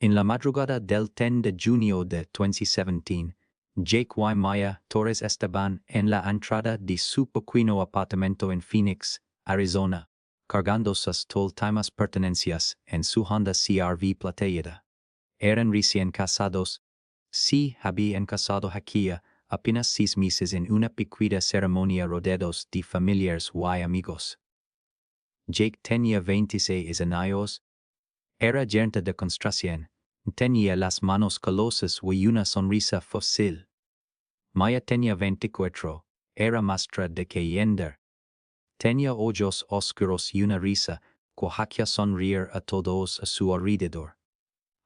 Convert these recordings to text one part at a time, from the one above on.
En la madrugada del 10 de junio de 2017, Jake y Maya Torres estaban en la entrada de su pequeño apartamento en Phoenix, Arizona, cargando sus últimas pertenencias en su Honda CR-V plateada. Eran recién casados. Se habían casado hacía apenas 6 meses en una pequeña ceremonia rodeados de familiares y amigos. Jake tenía 26 años. Era gerente de construcción. Tenía las manos calosas y una sonrisa fácil. Maya tenía 24. Era maestra de kinder. Tenía ojos oscuros y una risa que hacía sonreír a todos a su alrededor.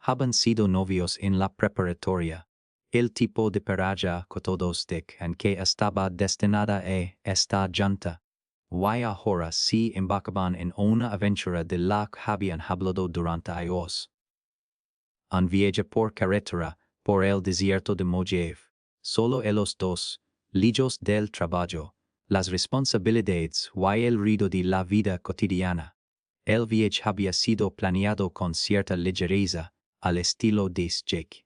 Habían sido novios en la preparatoria. El tipo de pareja que todos dicen que estaba destinada a estar junta. Y ahora se embarcaban en una aventura de la que habían hablado durante años. Un viaje por carretera, por el desierto de Mojave. Solo ellos dos, lejos del trabajo, las responsabilidades y el ruido de la vida cotidiana. El viaje había sido planeado con cierta ligereza, al estilo de Jake.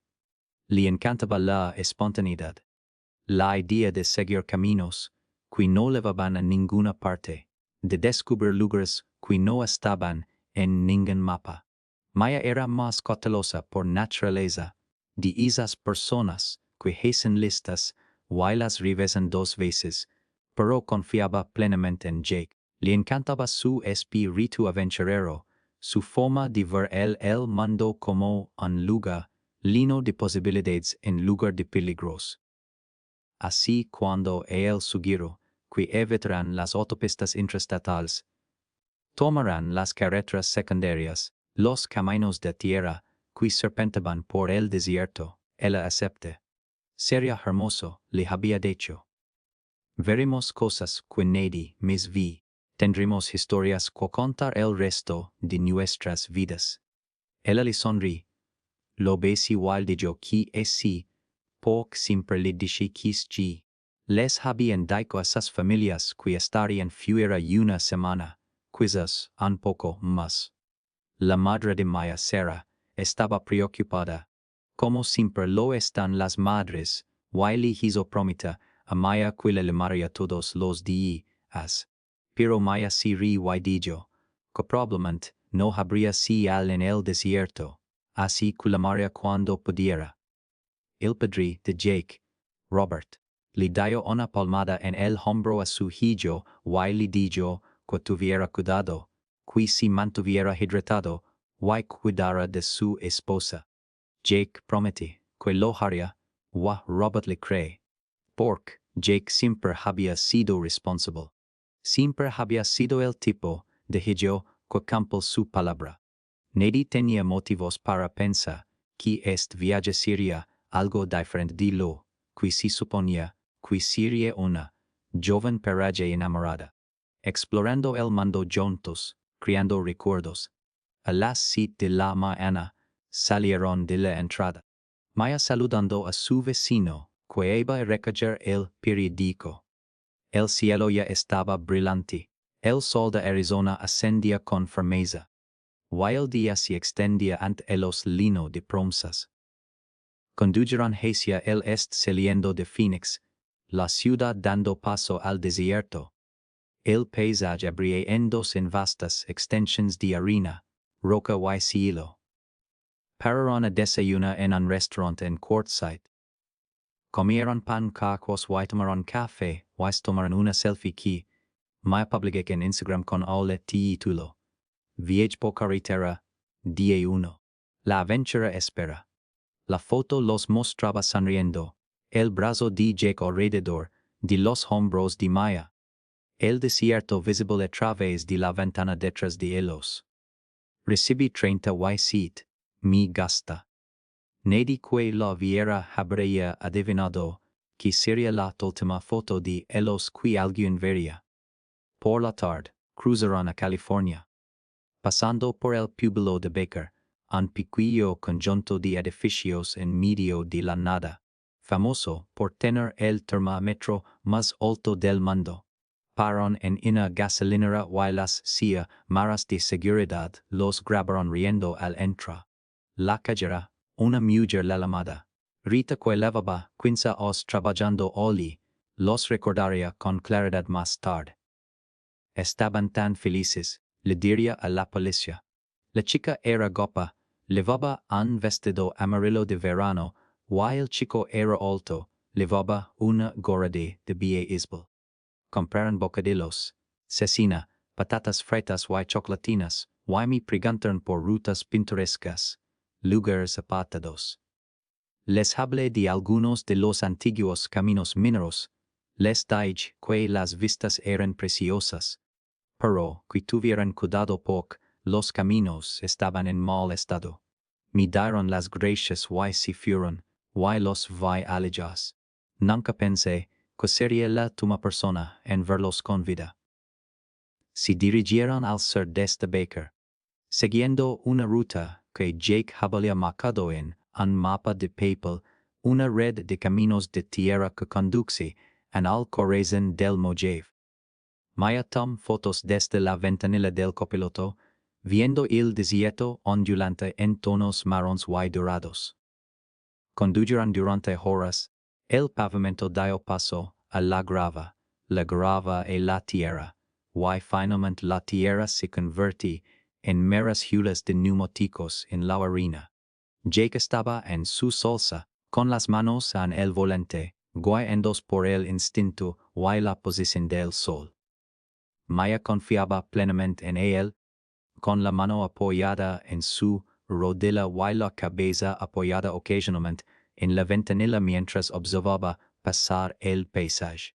Le encantaba la espontaneidad. La idea de seguir caminos que no llevaban a ninguna parte, de descubrir lugares que no estaban en ningún mapa. Maya era más cautelosa por naturaleza, de esas personas que hacen listas y las revisan 2 veces, pero confiaba plenamente en Jake. Le encantaba su espíritu aventurero, su forma de ver el mundo como un lugar lleno de posibilidades en lugar de peligros. Así cuando él sugirió que evitaran las autopistas interestatales, tomarán las carreteras secundarias, los caminos de tierra que serpentaban por el desierto, ella aceptó. Sería hermoso, le había dicho. Veremos cosas que nadie más vi. Tendremos historias que contar el resto de nuestras vidas. Ella le sonrí. Lo ves igual de yo que es sí, porque siempre le dije que sí. Les habían dicho a esas familias que estarían fuera una semana, quizás un poco más. La madre de Maya, Sarah, estaba preocupada, como siempre lo están las madres, y le hizo prometer a Maya que le llamaría todos los días. Pero Maya se rió y dijo que probablemente no habría señal en el desierto, así que llamaría cuando pudiera. El padre de Jake, Robert, le dio una palmada en el hombro a su hijo y le dijo que tuviera cuidado, que se mantuviera hidratado y cuidara de su esposa. Jake prometió que lo haría, y Robert le cree. Porque Jake siempre había sido responsable. Siempre había sido el tipo de hijo que cumple su palabra. Nadie tenía motivos para pensar que este viaje sería algo diferente de lo que se suponía que sería una joven pareja enamorada, explorando el mundo juntos, creando recuerdos. A las 7 de la mañana salieron de la entrada. Maya saludando a su vecino, que iba a recoger el periódico. El cielo ya estaba brillante. El sol de Arizona ascendía con firmeza. Y el día se extendía ante ellos lleno de promesas. Condujeron hacia el este saliendo de Phoenix, la ciudad dando paso al desierto. El paisaje abría en dos en vastas extensiones de arena, roca y cielo. Pararon a desayunar en un restaurante en Quartzsite. Comieron pancakes y tomaron café y tomaron una selfie que Maya publiqué en Instagram con el título Viaje por carretera, día 1. La aventura espera. La foto los mostraba sonriendo, el brazo de Jake alrededor de los hombros de Maya. El desierto visible a través de la ventana detrás de ellos. Recibí 37 me gusta. Nadie que la viera habría adivinado que sería la última foto de ellos que alguien vería. Por la tarde, cruzaron a California. Pasando por el pueblo de Baker, un pequeño conjunto de edificios en medio de la nada, famoso por tener el termómetro más alto del mundo. Pararon en una gasolinera y las cámaras de seguridad los grabaron riendo al entrar. la cajera, una mujer la llamada. Rita que levaba 15 os trabajando oli, los recordaría con claridad más tarde. Estaban tan felices, le diría a la policía. La chica era guapa, llevaba un vestido amarillo de verano, while el chico era alto, llevaba una gorra de debía. Compraron bocadillos, cecina, patatas fritas y chocolatinas, y me preguntaron por rutas pintorescas, lugares apartados. Les hablé de algunos de los antiguos caminos mineros, les dije que las vistas eran preciosas, pero que tuvieran cuidado porque los caminos estaban en mal estado. Me dieron las gracias y se fueron, y los vi alejados. Nunca pensé que sería la última persona en verlos con vida. Se dirigieron al sur desde Baker, siguiendo una ruta que Jake había marcado en un mapa de papel, una red de caminos de tierra que conduce al corazón del Mojave. Maya tomó fotos desde la ventanilla del copiloto, viendo el desierto ondulante en tonos marrones y dorados. Condujeron durante horas, el pavimento dio paso a la grava y la tierra, y finalmente la tierra se convirtió en meras hulas de neumáticos en la arena. Jake estaba en su salsa, con las manos en el volante, guiados por el instinto y la posición del sol. Maya confiaba plenamente en él, con la mano apoyada en su rodilla y la cabeza apoyada ocasionalmente en la ventanilla mientras observaba pasar el paisaje.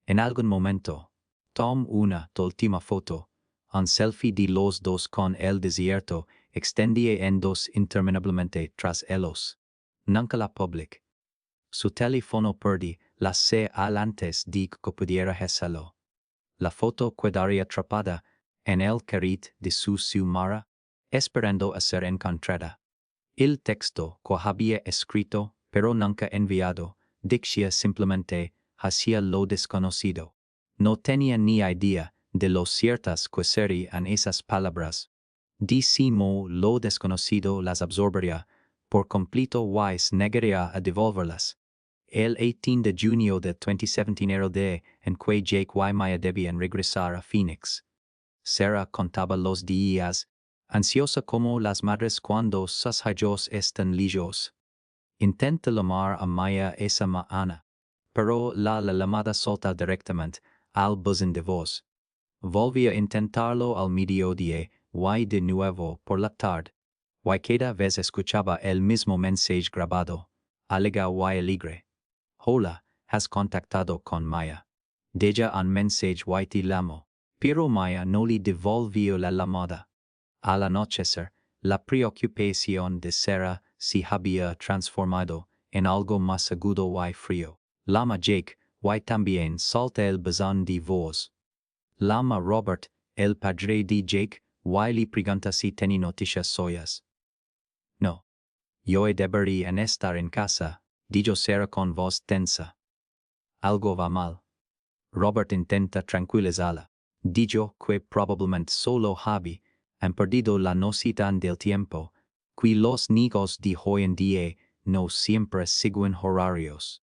En algún momento, tomó una última foto, un selfie de los dos con el desierto extendía en dos interminablemente tras ellos. Nunca la publicó. Su teléfono perdió la señal antes de que pudiera hacerlo. La foto quedaría atrapada en el carril de su mara, esperando a ser encontrada. El texto que había escrito, pero nunca enviado, decía simplemente hacia lo desconocido. No tenía ni idea de lo ciertas que serían esas palabras. De si modo lo desconocido las absorbería por completo y se negaría a devolverlas. El 18 de junio de 2017 era el día en que Jake y Maya debían regresar a Phoenix. Sarah contaba los días, ansiosa como las madres cuando sus hijos están lejos. Intenta llamar a Maya esa mañana, pero la llamada salta directamente al buzón de voz. Volví a intentarlo al mediodía y de nuevo por la tarde, y cada vez escuchaba el mismo mensaje grabado, alegre y alegre. Hola, has contactado con Maya. Deja un mensaje y te llamo. Pero Maya no le devolvió la llamada. Al anochecer, la preocupación de Sarah se había transformado en algo más agudo y frío. Llama Jake, y también salta el buzón de voz. Llama Robert, el padre de Jake, y le pregunta si tiene noticias suyas. No. Yo debería estar en casa, dijo Sarah con voz tensa. Algo va mal. Robert intenta tranquilizarla. Dijo que probablemente solo han perdido la noción del tiempo, que los niños de hoy en día no siempre siguen horarios.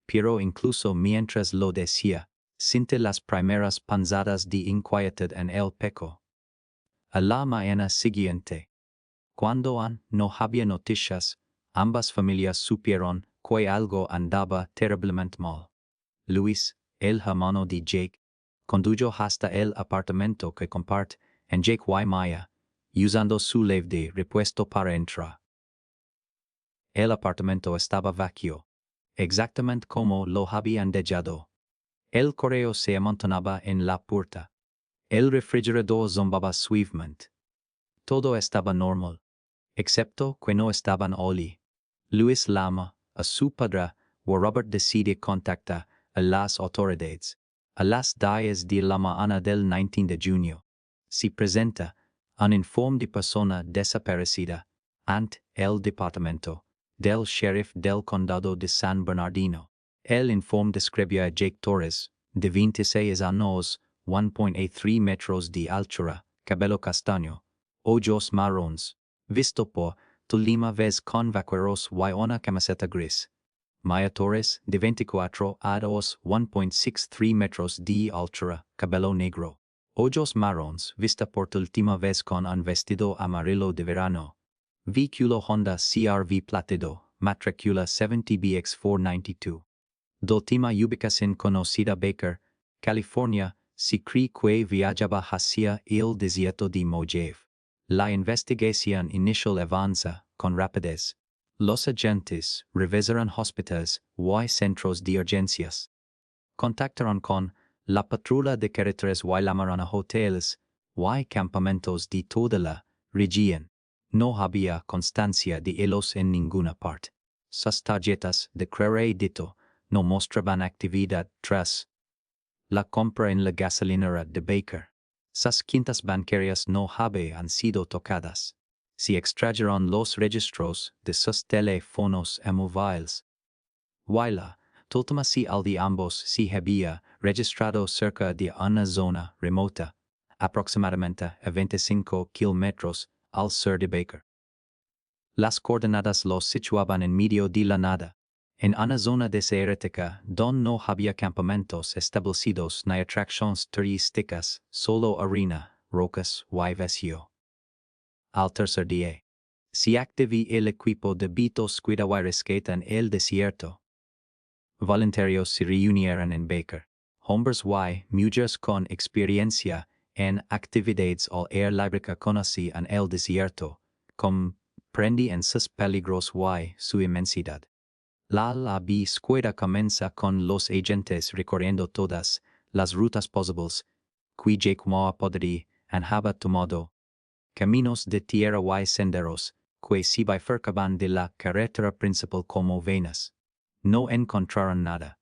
Pero incluso mientras lo decía, sintió las primeras panzadas de inquietud en el pecho. A la mañana siguiente, cuando no había noticias, ambas familias supieron que algo andaba terriblemente mal. Luis, el hermano de Jake, condujo hasta el apartamento que comparte en Jake y Maya, usando su llave de repuesto para entrar. El apartamento estaba vacío, exactamente como lo habían dejado. El correo se amontonaba en la puerta. El refrigerador zumbaba suavemente. Todo estaba normal, excepto que no estaban Oli. Luis llama a su padre y Robert decide contactar a las autoridades. A las 10 de la mañana del 19 de junio, se presenta un informe de persona desaparecida ante el departamento del sheriff del condado de San Bernardino. El informe describe a Jake Torres, de 26 años, 1.83 metros de altura, cabello castaño, ojos marrones, visto por última vez con vaqueros y una camiseta gris. Maya Torres, de 24 a 1.63 metros de altura, cabello negro. Ojos marrones, vista por última vez con un vestido amarillo de verano. Vehículo Honda CR-V plateado, matrícula 70BX492. Última ubicación conocida Baker, California, se cree que viajaba hacia el desierto de Mojave. La investigación inicial avanza con rapidez. Los agentes revisaron hospitales y centros de urgencias. Contactaron con la patrulla de carreteras y llamaron a hoteles y campamentos de toda la región. No había constancia de ellos en ninguna parte. Sus tarjetas de crédito no mostraban actividad tras la compra en la gasolinera de Baker. Sus cuentas bancarias no habían sido tocadas. Se extrajeron los registros de sus teléfonos móviles. Waila, Toltomasi al de ambos se había registrado cerca de una zona remota, aproximadamente a 25 kilómetros al sur de Baker. Las coordenadas los situaban en medio de la nada, en una zona desértica donde no había campamentos establecidos ni atracciones turísticas, solo arena, rocas y vacío. Al tercer día, se activó el equipo de búsqueda y rescate en el desierto. Voluntarios se reunieron en Baker, hombres y mujeres con experiencia en actividades al aire libre que conocían el desierto, comprendían sus peligros y su inmensidad. La búsqueda comienza con los agentes recorriendo todas las rutas posibles que Jake podría haber tomado, caminos de tierra y senderos que se bifurcaban de la carretera principal como venas. No encontraron nada.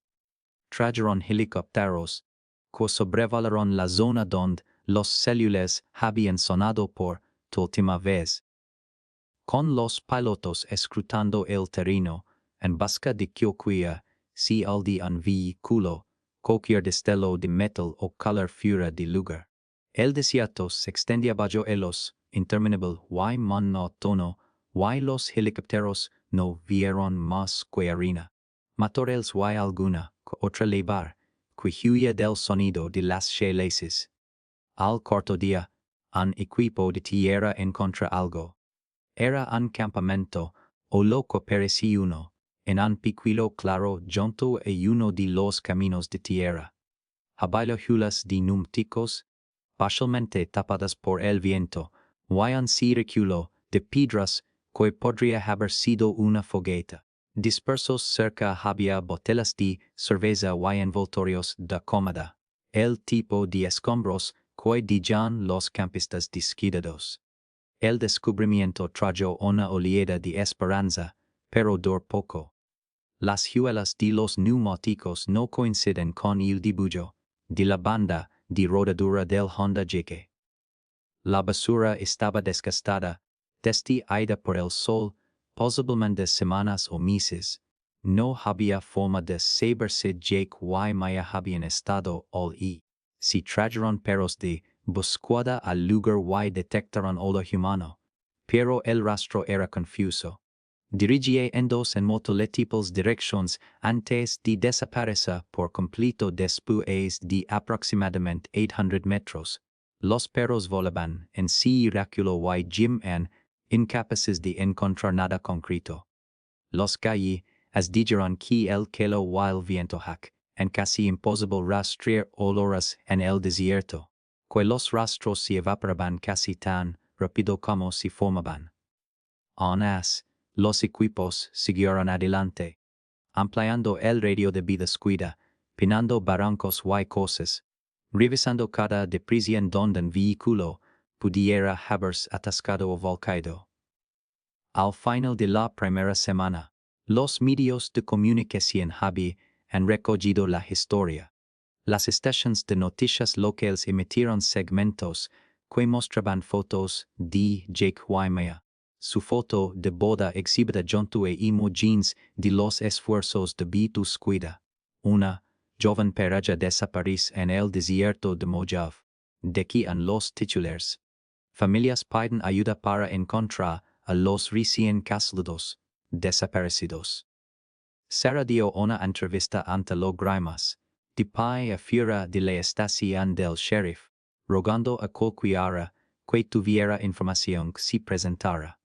Trajeron helicópteros que sobrevolaron la zona donde los celulares habían sonado por última vez. Con los pilotos escrutando el terreno, en busca de cualquier señal de un vehículo, cualquier destello de metal o color fuera de lugar. El desierto se extendía bajo ellos, interminable y monótono, y los helicópteros no vieron más que arena. Matorrales y alguna otra levar, que huía del sonido de las señales. Al corto día, un equipo de tierra encontró algo. Era un campamento, o lo que parecía uno, en un picuilo claro junto a uno de los caminos de tierra. Había hulas de númticos, parcialmente tapadas por el viento, y un círculo de piedras que podría haber sido una fogueta. Dispersos cerca había botellas de cerveza y envoltorios de comida, el tipo de escombros que dejan los campistas descuidados. El descubrimiento trajo una oleada de esperanza, pero duró poco. Las huellas de los neumáticos no coinciden con el dibujo de la banda de rodadura del Honda Jake. La basura estaba desgastada, destruida por el sol, posiblemente semanas o meses. No había forma de saber si Jake y Maya habían estado allí. Se trajeron perros de búsqueda al lugar y detectaron olor humano, pero el rastro era confuso. Dirigía en dos en múltiples direcciones antes de desaparecer por completo después de aproximadamente 800 metros. Los perros volaban en círculo y gemían, incapaces de encontrar nada concreto. Los gallos dijeron que el calor y el viento en casi imposible rastrear olores en el desierto, que los rastros se evaporaban casi tan rápido como se formaban. Aún así, los equipos siguieron adelante, ampliando el radio de descuida, pinando barrancos y cosas, revisando cada depresión donde un vehículo pudiera haberse atascado o volcado. Al final de la primera semana, los medios de comunicación habían recogido la historia. Las estaciones de noticias locales emitieron segmentos que mostraban fotos de Jake y Maya. Su foto de boda exhibida junto a imágenes de los esfuerzos de búsqueda. Una joven pareja desapareció en el desierto de Mojave. Decían los titulares. Familias piden ayuda para encontrar a los recién casados, desaparecidos. Sarah dio una entrevista ante los Grimas, di afuera de la estación del sheriff, rogando a cualquiera que tuviera información si presentara.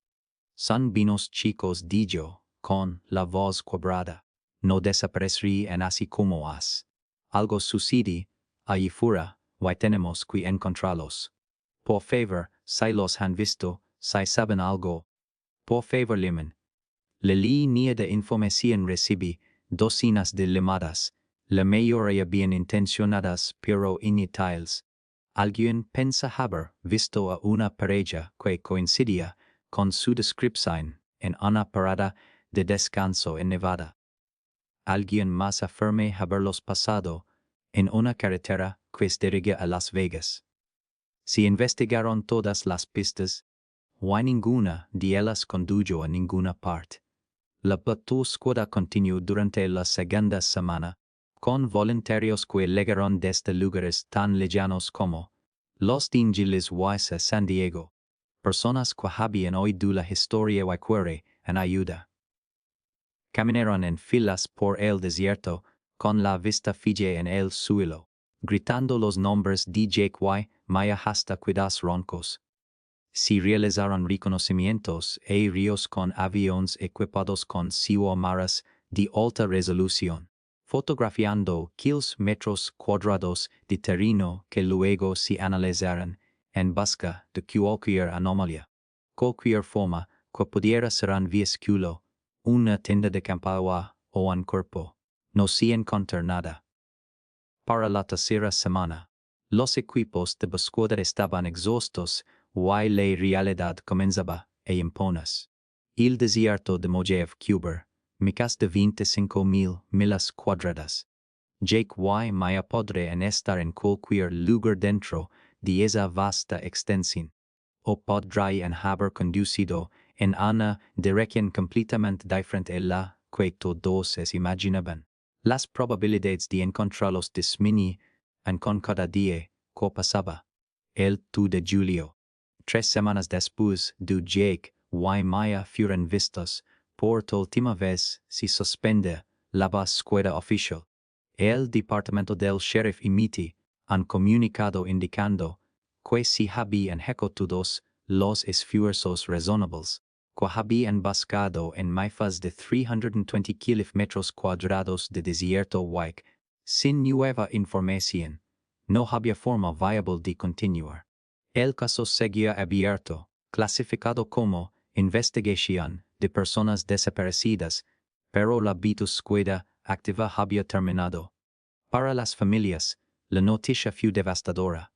Son vinos chicos, dijo, con la voz quebrada. No desaparecí en así como has. Algo sucede, allí fuera, y tenemos que encontrarlos. Por favor, si los han visto, si saben algo. Por favor, limen. La línea de información recibí docenas de llamadas, la mayoría bien intencionadas pero inútiles. Alguien pensa haber visto a una pareja que coincidía con su descripción en una parada de descanso en Nevada. Alguien más afirma haberlos pasado en una carretera que se dirige a Las Vegas. Se investigaron todas las pistas, y ninguna de ellas condujo a ninguna parte. La búsqueda continuó durante la segunda semana, con voluntarios que llegaron desde lugares tan lejanos como Los Ángeles y San Diego, personas que habían oído la historia y querían en ayuda. Caminaron en filas por el desierto, con la vista fija en el suelo, gritando los nombres de Jake y Maya hasta cuidados roncos. Se realizaron reconocimientos aéreos con aviones equipados con maras de alta resolución, fotografiando kilómetros cuadrados de terreno que luego se analizaron en busca de cualquier anomalía, cualquier forma que pudiera ser un vehículo, una tienda de campaña o un cuerpo. No se encontró nada. Para la tercera semana, los equipos de búsqueda estaban exhaustos y la realidad comenzaba a imponerse. El desierto de Mojave, Cuba, más de 25,000 millas cuadradas. Jake y Maya podrían estar en cualquier lugar dentro de esa vasta extensión, o podrían haber conducido en una dirección completamente diferente a la que todos imaginaban. Las probabilidades de encontrarlos disminuían con cada día que pasaba. El 2 de julio, 3 semanas después de Jake y Maya fueron vistos por última vez, se suspende la búsqueda oficial. El departamento del sheriff emite un comunicado indicando que se habían ejecutado los esfuerzos razonables, que habían buscado en más de 320 kilómetros cuadrados de desierto y, sin nueva información, no había forma viable de continuar. El caso seguía abierto, clasificado como investigación de personas desaparecidas, pero la búsqueda activa había terminado. Para las familias, la noticia fue devastadora.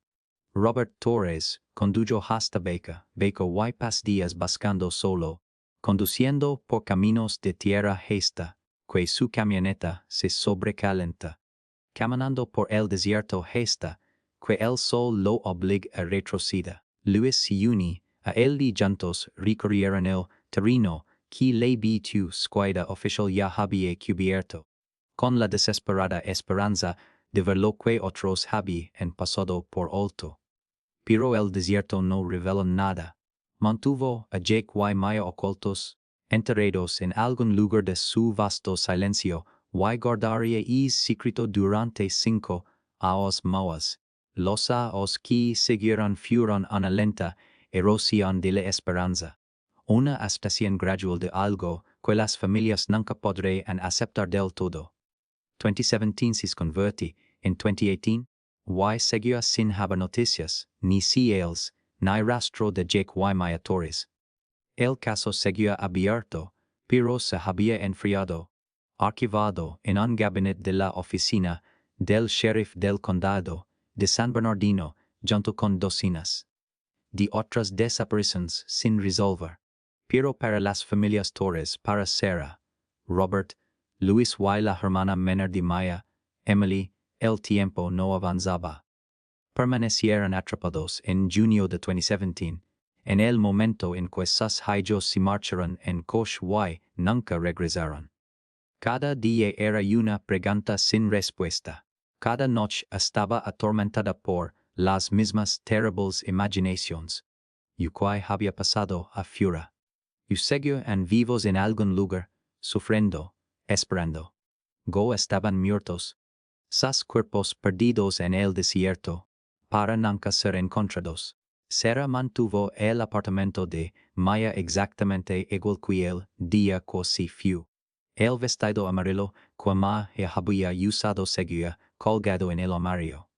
Robert Torres condujo hasta Baker y pasó días buscando solo, conduciendo por caminos de tierra hasta que su camioneta se sobrecalenta. Caminando por el desierto hasta que el sol lo obliga a retroceder. Luis se unió a él y juntos recorrieron el terreno que la búsqueda oficial ya había cubierto, con la desesperada esperanza de ver lo que otros habían pasado por alto. Pero el desierto no reveló nada. Mantuvo a Jake y Maya ocultos, enterrados en algún lugar de su vasto silencio, y guardaría ese secreto durante 5 años más. Los años que siguieron fueron una lenta erosión de la esperanza, una aspiración gradual de algo que las familias nunca podrían aceptar del todo. 2017 se convirtió en 2018, y seguía sin haber noticias, ni señales, ni rastro de Jake y Maya Torres. El caso seguía abierto, pero se había enfriado, archivado en un gabinete de la oficina del sheriff del condado de San Bernardino, junto con docenas de otras desapariciones sin resolver. Pero para las familias Torres, para Sarah, Robert, Luis y la hermana menor de Maya, Emily, el tiempo no avanzaba. Permanecieron atrapados en junio de 2017, en el momento en que sus hijos se marcharon en coche y nunca regresaron. Cada día era una pregunta sin respuesta. Cada noche estaba atormentada por las mismas terribles imaginaciones. ¿Y qué había pasado afuera? y seguían vivos en algún lugar, sufriendo, esperando. Go estaban muertos. Sus cuerpos perdidos en el desierto, para nunca ser encontrados. Sarah mantuvo el apartamento de Maya exactamente igual que el día que se fue. El vestido amarillo que Maya había usado seguía colgado en el armario.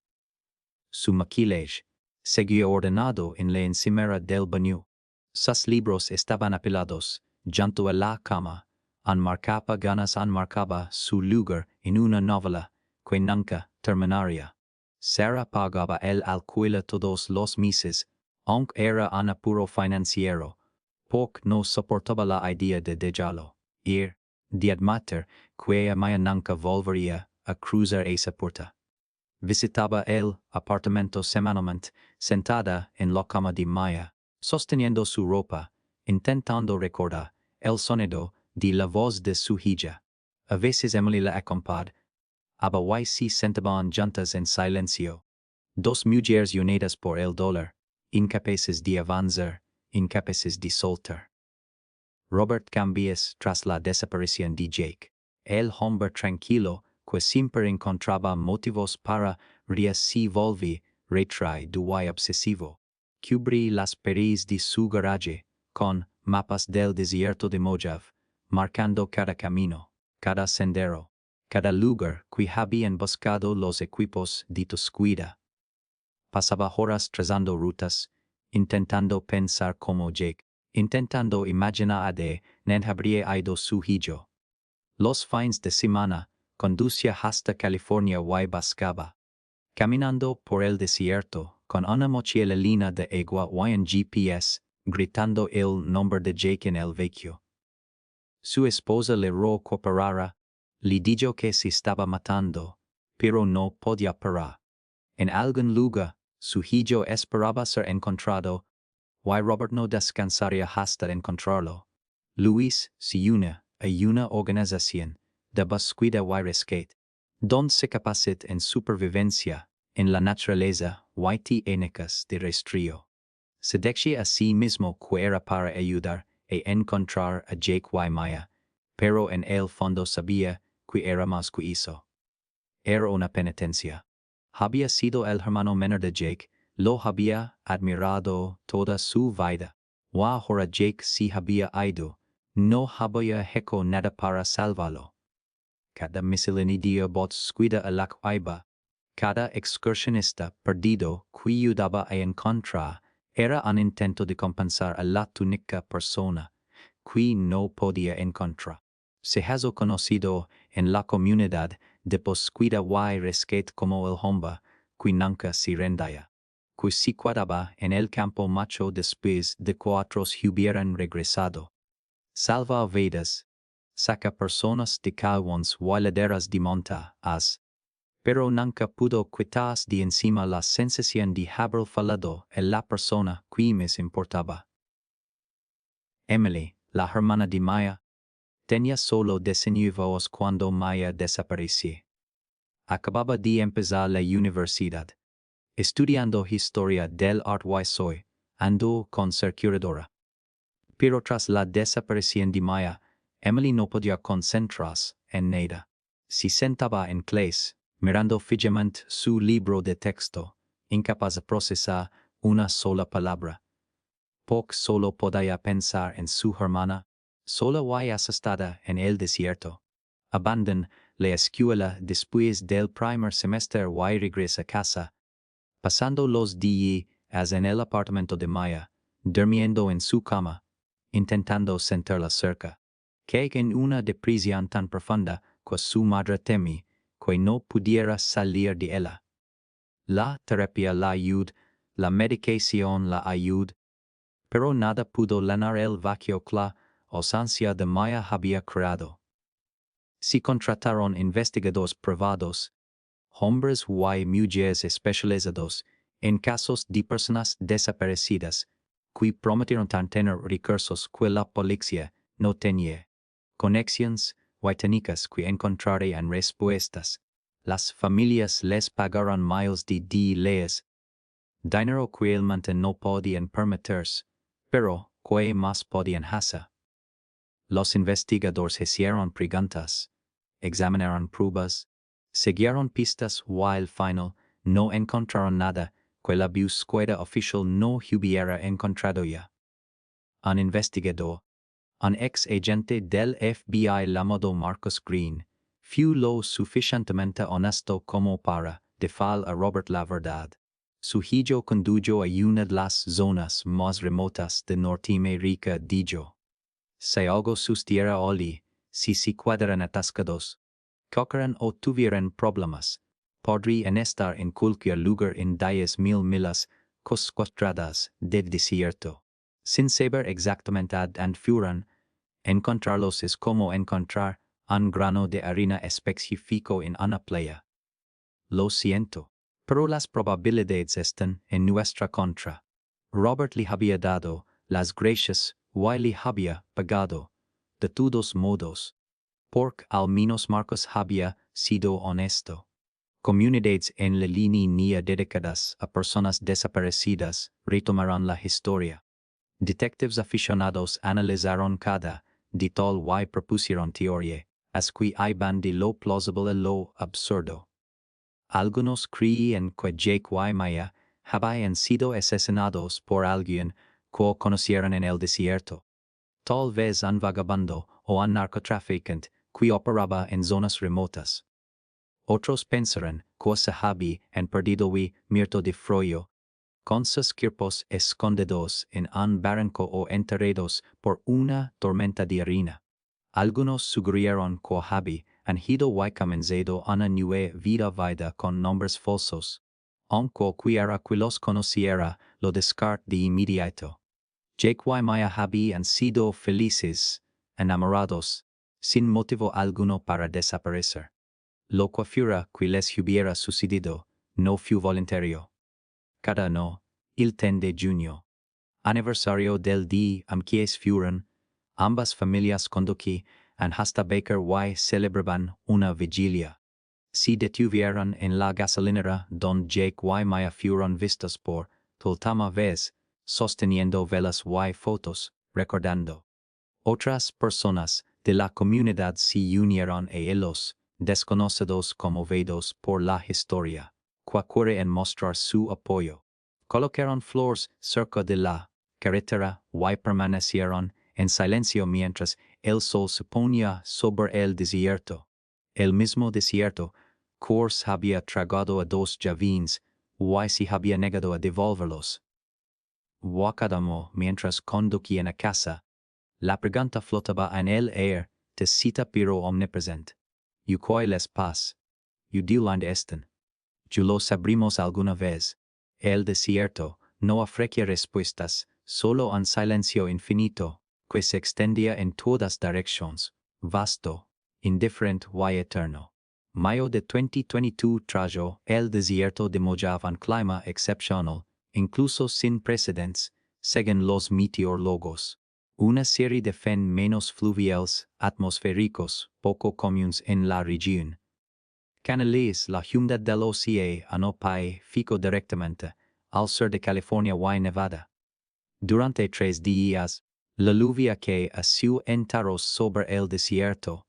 Su maquillaje seguía ordenado en la encimera del baño. Sus libros estaban apilados, junto a la cama. Enmarcaba su lugar en una novela que nunca terminaría. Sarah pagaba el alquiler todos los meses, aunque era un apuro financiero, porque no soportaba la idea de dejarlo ir, de admitir que Maya nunca volvería a cruzar esa puerta. Visitaba el apartamento semanalmente, sentada en la cama de Maya, sosteniendo su ropa, intentando recordar el sonido de la voz de su hija. A veces Emily la acompañaba, y se sentaban juntas en silencio. Dos mujeres unidas por el dolor, incapaces de avanzar, incapaces de soltar. Robert cambias tras la desaparición de Jake. El hombre tranquilo que siempre encontraba motivos para reír se volvió retraído y obsesivo. Cubrí las paredes de su garaje con mapas del desierto de Mojave, marcando cada camino, cada sendero, cada lugar que habían buscado los equipos de descuida. Pasaba horas trazando rutas, intentando pensar como Jake, intentando imaginar a dónde habría ido su hijo. Los fines de semana, conducía hasta California y buscaba. Caminando por el desierto, con una mochila llena de agua y un GPS, gritando el nombre de Jake en el vehículo. Su esposa le rogó que parara, le dijo que se estaba matando, pero no podía parar. En algún lugar, su hijo esperaba ser encontrado, y Robert no descansaría hasta encontrarlo. Luis se une a una organización de búsqueda y rescate, donde se capacita en supervivencia en la naturaleza y técnicas de rastreo. Se decía a sí mismo que era para ayudar a encontrar a Jake y Maya, pero en el fondo sabía que era más que eso. Era una penitencia. Había sido el hermano menor de Jake, lo había admirado toda su vida. Y ahora Jake se había ido, no había hecho nada para salvarlo. Cada misceláneo búsqueda a la cueva, cada excursionista perdido que ayudaba a encontrar, era un intento de compensar a la única persona que no podía encontrar. Se ha conocido en la comunidad de búsqueda y rescate como el hombre que nunca se rendía, que se quedaba en el campo macho después de que otros hubieran regresado. Salva vidas, saca personas de cavernas y laderas de montañas, pero nunca pudo quitarse de encima la sensación de haber fallado en la persona que más importaba. Emily, la hermana de Maya, tenía solo 19 años cuando Maya desapareció. Acababa de empezar la universidad, estudiando historia del arte y soy, andó con ser curadora. Pero tras la desaparición de Maya, Emily no podía concentrarse en nada. Se sentaba en clase, mirando fijamente su libro de texto, incapaz de procesar una sola palabra. Solo podía pensar en su hermana, sola y asustada en el desierto. Abandonó la escuela después del primer semestre y regresa a casa, pasando los días en el apartamento de Maya, durmiendo en su cama, intentando sentirla cerca. Que en una depresión tan profunda que su madre temía que no pudiera salir de ella. La terapia la ayudó, la medicación la ayudó, pero nada pudo llenar el vacío que la ausencia de Maya había creado. Se contrataron investigadores privados, hombres y mujeres especializados en casos de personas desaparecidas, que prometieron tener recursos que la policía no tenía, conexiones y técnicas que encontrarían respuestas. Las familias les pagaron miles de dólares, dinero que realmente no podían permitirse, pero que más podían hacer. Los investigadores hicieron preguntas, examinaron pruebas, siguieron pistas while final no encontraron nada que la búsqueda oficial no hubiera encontrado ya. Un investigador, un ex agente del FBI llamado Marcus Green, fue lo suficientemente honesto como para decir a Robert la verdad. Su hijo condujo a una de las zonas más remotas de Norteamérica dijo. Si algo sucediera allí, si se quedaran atascados, cogeran o tuvieran problemas, podrían estar en cualquier lugar en 10,000 millas cuadradas del desierto. Sin saber exactamente a dónde fueran, encontrarlos es como encontrar un grano de harina específico en una playa. Lo siento, pero las probabilidades están en nuestra contra. Robert le había dado las gracias y le había pagado, de todos modos, porque al menos Marcos había sido honesto. Comunidades en la línea dedicadas a personas desaparecidas retomarán la historia. Detectives aficionados analizaron cada detalle y propusieron teoría, as que iban de lo plausible a lo absurdo. Algunos creían que Jake y Maya habían sido asesinados por alguien que conocieron en el desierto. Tal vez un vagabundo o un narcotraficante que operaba en zonas remotas. Otros pensaron que se habían perdido y muerto de frío, con sus cuerpos escondidos en un barranco o enterrados por una tormenta de arena. Algunos sugirieron que habían ido y comenzado una nueva vida con nombres falsos, aunque cualquiera que los conociera lo descartó de inmediato. Jake y Maya habían sido felices, enamorados, sin motivo alguno para desaparecer. Lo que fuera que les hubiera sucedido, no fue voluntario. Cada año, el 10 de junio, aniversario del día en que fueron, ambas familias conducían hasta Baker y celebraban una vigilia. Se detuvieron en la gasolinera donde Jake y Maya fueron vistos por última vez, sosteniendo velas y fotos, recordando. Otras personas de la comunidad se unieron a ellos, desconocidos conmovidos por la historia, que quieren mostrar su apoyo. Colocaron flores cerca de la carretera y permanecieron en silencio mientras el sol se ponía sobre el desierto. El mismo desierto que se había tragado a dos jóvenes y se había negado a devolverlos. Wakadamo mientras conducían a casa. La pregunta flotaba en el aire, de cita pero omnipresente. ¿Y cuál es paz? ¿Y de dónde están? ¿Y lo sabremos alguna vez? El desierto no ofrecía respuestas, solo un silencio infinito, que se extendía en todas direcciones, vasto, indiferente y eterno. Mayo de 2022 trajo el desierto de Mojave un clima excepcional, incluso sin precedentes, según los meteorólogos. Una serie de fenómenos fluviales atmosféricos poco comunes en la región. Canaliza la humedad del océano Pacífico directamente al sur de California y Nevada. Durante 3 días, la lluvia que asió enteros sobre el desierto,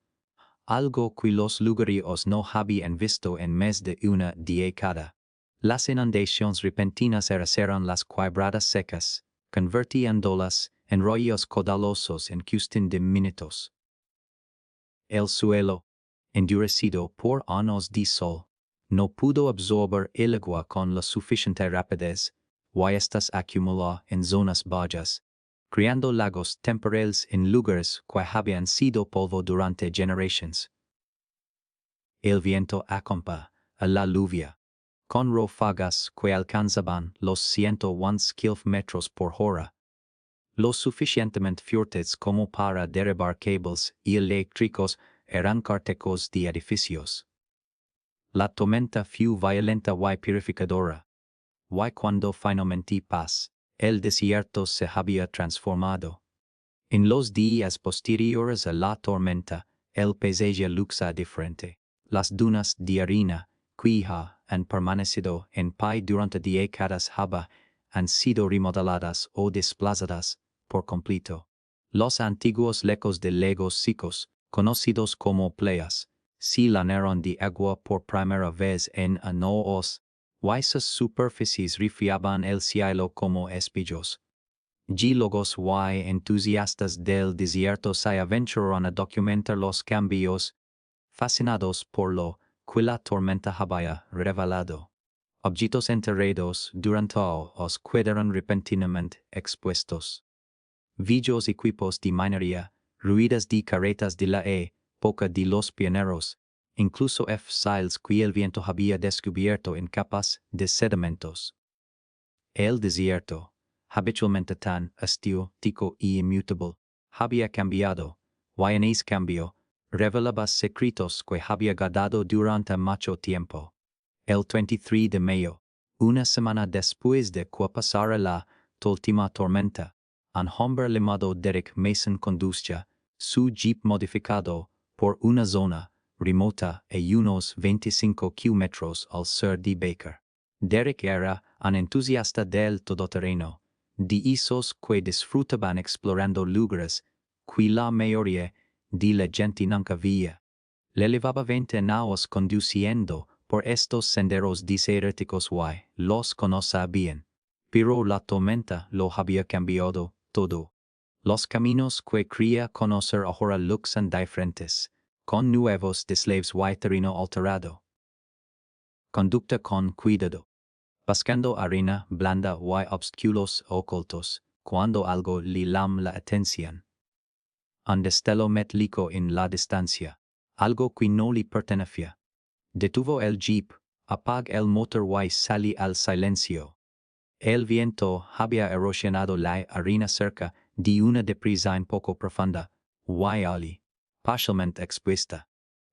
algo que los lugareños no habían visto en más de una década. Las inundaciones repentinas arrasaron las quebradas secas, convirtiéndolas en ríos caudalosos en cuestión de minutos. El suelo, endurecido por años de sol, no pudo absorber el agua con la suficiente rapidez, y estas acumuló en zonas bajas, creando lagos temporales en lugares que habían sido polvo durante generaciones. El viento acompaña a la lluvia, con ráfagas que alcanzaban los 101 km por hora, lo suficientemente fuertes como para derribar cables eléctricos y arrancar techos de edificios. La tormenta fue violenta y purificadora, y cuando finalmente pasó, el desierto se había transformado. En los días posteriores a la tormenta, el paisaje lucía diferente. Las dunas de arena, que han permanecido en pie durante décadas han sido remodeladas o desplazadas por completo. Los antiguos lecos de legos secos, conocidos como playas, se llenaron de agua por primera vez en años. Sus superficies refriaban el cielo como espillos. Geólogos y entusiastas del desierto se aventuraron a documentar los cambios, fascinados por lo que la tormenta había revelado. Objetos enterrados durante os quedaron repentinamente expuestos. Viejos equipos de minería, ruinas de carretas de la época de los pioneros, incluso fossiles que el viento había descubierto en capas de sedimentos. El desierto, habitualmente tan estático y inmutable, había cambiado, y en ese cambio, revelaba secretos que había guardado durante mucho tiempo. El 23 de mayo, una semana después de que pasara la última tormenta, un hombre llamado Derek Mason conducía su jeep modificado por una zona remota a unos 25 kilómetros al sur de Baker. Derek era un entusiasta del todoterreno, de esos que disfrutaban explorando lugares que la mayoría de la gente nunca veía. Le llevaba 20 años conduciendo por estos senderos desérticos y los conocía bien, pero la tormenta lo había cambiado todo. Los caminos que creía conocer ahora lucen diferentes, con nuevos deslives y terreno alterado. Conducta con cuidado. Buscando arena blanda y obstáculos ocultos, cuando algo le llama la atención. Un destello metálico en la distancia, algo que no le pertenecía. Detuvo el jeep, apagó el motor y salí al silencio. El viento había erosionado la arena cerca de una depresa un poco profunda, y allí, parcialmente expuesta,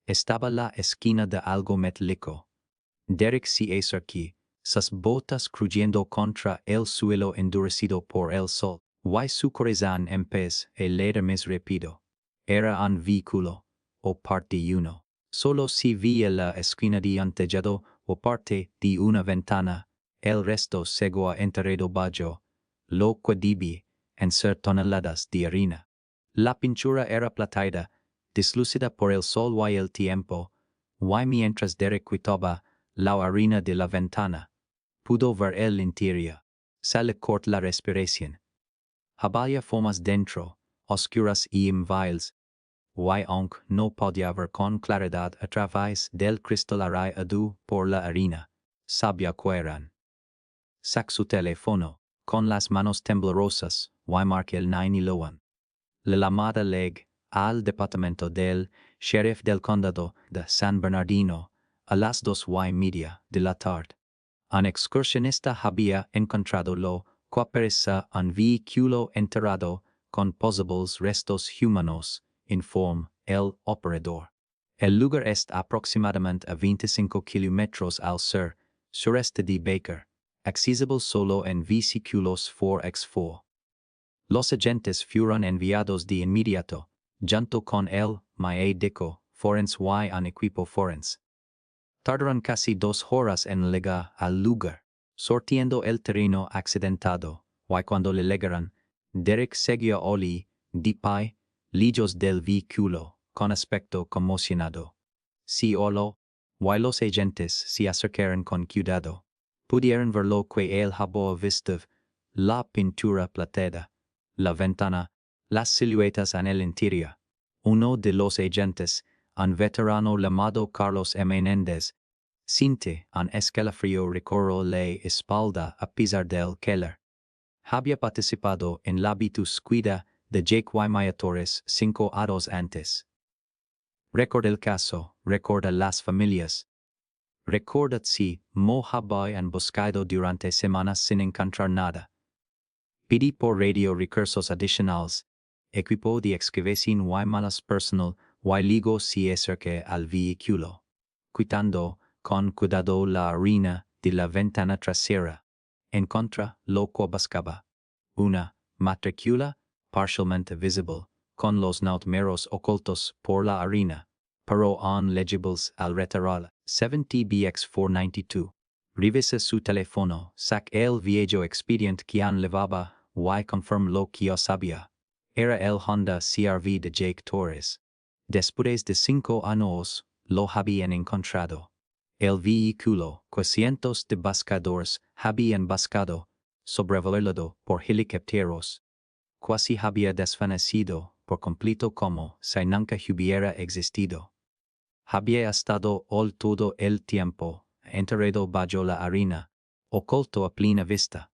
estaba la esquina de algo metálico. Derek se acercó, sus botas crujiendo contra el suelo endurecido por el sol, y su corazón empezó a latir más rápido. Era un vehículo, o parte de uno. Solo se veía la esquina de un tejado o parte de una ventana, el resto seguía enterrado bajo lo que debía en ser toneladas de arena. La pintura era plateada, deslúcida por el sol y el tiempo, y mientras Derek quitaba la arena de la ventana, pudo ver el interior. Se le cortó la respiración. Había formas dentro, oscuras y inviables, y aunque no podía ver con claridad a través del cristal arraigado por la arena, sabía que eran. Sacó su teléfono, con las manos temblorosas, y marcó el 911. La llamada llegó al departamento del sheriff del condado de San Bernardino a las 2:30 de la tarde. Un excursionista había encontrado lo que parecía un vehículo enterrado con posibles restos humanos, informó el operador. El lugar está aproximadamente a 25 kilómetros al sureste de Baker, accesible solo en vehículos 4x4. Los agentes fueron enviados de inmediato, junto con el médico forense y un equipo forense. Tardaron casi 2 horas en llegar al lugar, sortiendo el terreno accidentado, y cuando le llegaron, Derek seguía allí, de pie, lejos del vehículo, con aspecto conmocionado. Si oló, y los agentes se acercaron con cuidado, pudieron ver lo que él había visto, la pintura plateada, la ventana, las siluetas en el interior. Uno de los agentes, un veterano llamado Carlos Menéndez, sintió un escalofrío recorrió la espalda a pesar del keller. Había participado en la búsqueda de Jake y Torres 5 años antes. Recuerda el caso, recuerda las familias. Recuerda si mo habían buscado durante semanas sin encontrar nada. Pedí por radio recursos adicionales, equipo de excavación y manos personal, y luego se acerca al vehículo, quitando con cuidado la arena de la ventana trasera. Encontra lo que buscaba. Una matrícula parcialmente visible, con los números ocultos por la arena, pero aún legibles al retirarla. 70BX492. Revisa su teléfono, saca el viejo expediente que llevaba y confirma lo que sabía. era el Honda CR-V de Jake Torres. Después de 5 años, lo habían encontrado. El vehículo, que cientos de buscadores habían buscado, sobrevolado por helicópteros, casi había desvanecido por completo como si nunca hubiera existido. Había estado todo el tiempo enterrado bajo la arena, oculto a plena vista.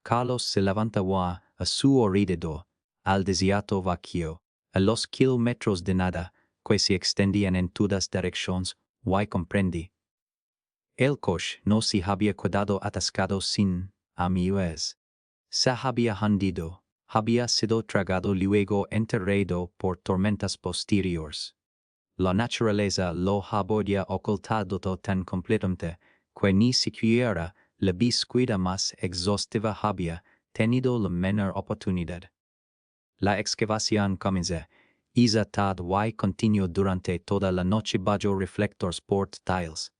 Carlos se levantaba a su alrededor, al desierto vacío, a los kilómetros de nada que se extendían en todas direcciones, y comprendí. El coche no se había quedado atascado sin amigos. Se había hundido, había sido tragado luego enterrado por tormentas posteriores. La naturaleza lo había ocultado tan completamente que ni siquiera la búsqueda más exhaustiva había tenido la menor oportunidad. La excavación comenzó, hizo y continuó durante toda la noche bajo reflectores portátiles.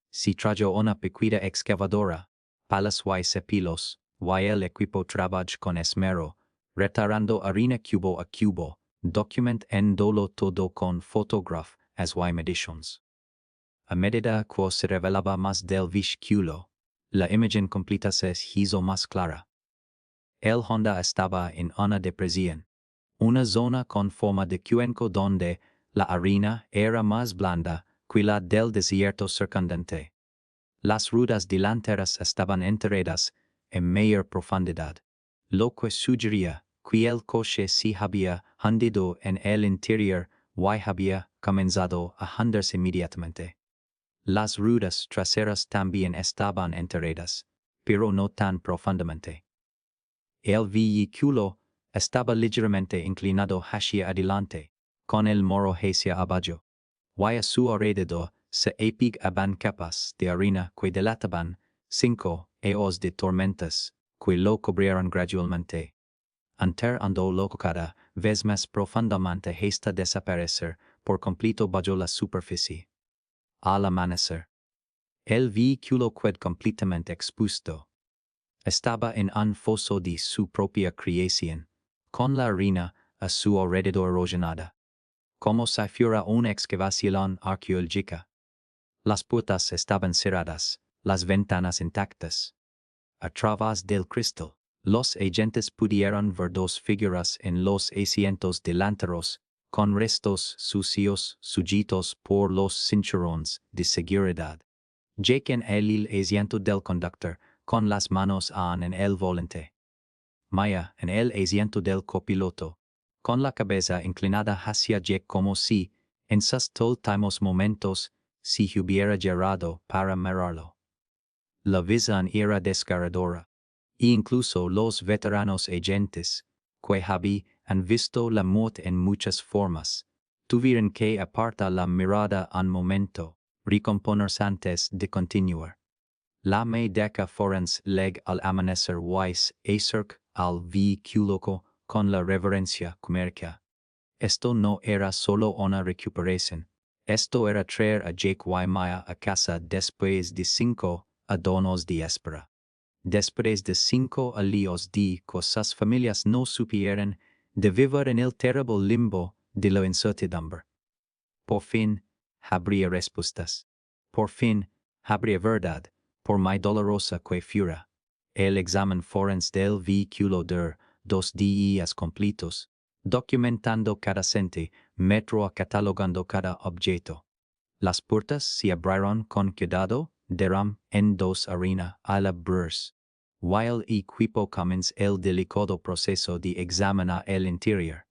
Se trajo una pequeña excavadora, palas y cepillos, y el equipo trabajó con esmero, retirando arena cubo a cubo, documentando todo con fotógrafos y mediciones. A medida que se revelaba más del vehículo, la imagen completa se hizo más clara. El Honda estaba en una depresión, una zona con forma de cuenco donde la arena era más blanda que la del desierto circundante. Las rutas delanteras estaban enterradas en mayor profundidad, lo que sugería que el coche se había hundido en el interior y había comenzado a hundirse inmediatamente. Las ruedas traseras también estaban enterradas, pero no tan profundamente. El vehículo estaba ligeramente inclinado hacia adelante, con el moro hacia abajo, y a su alrededor se apigaban capas de arena que delataban 5 años de tormentas que lo cubrieron gradualmente, enterrando cada vez más profundamente hasta desaparecer por completo bajo la superficie. Al amanecer, el vehículo quedó completamente expuesto. Estaba en un foso de su propia creación, con la arena a su alrededor erosionada, como si fuera una excavación arqueológica. Las puertas estaban cerradas, las ventanas intactas. A través del cristal, los agentes pudieron ver 2 figuras en los asientos delanteros, con restos sucios sujetos por los cinturones de seguridad. Jake en el asiento del conductor, con las manos en el volante. Maya en el asiento del copiloto, con la cabeza inclinada hacia Jake como si, en sus últimos momentos, se hubiera girado para mirarlo. La visión era desgarradora, e incluso los veteranos agentes, que habían visto la muerte en muchas formas, tuvieron que apartar la mirada un momento, recomponerse antes de continuar. La médica forense leg al amanecer wise acerca al vehículo con la reverencia comercial. Esto no era solo una recuperación, esto era traer a Jake y Maya a casa después de 5 años de espera. Después de 5 años de que sus familias no supieran de vivir en el terrible limbo de la incertidumbre. Por fin, habría respuestas. Por fin, habría verdad, por muy dolorosa que fuera. El examen forense del vehículo duró 2 días completos, documentando cada centímetro, catalogando cada objeto. Las puertas se abrieron con cuidado, en 2 arena al abrirse, while el equipo comenzó el delicado proceso de examinar el interior.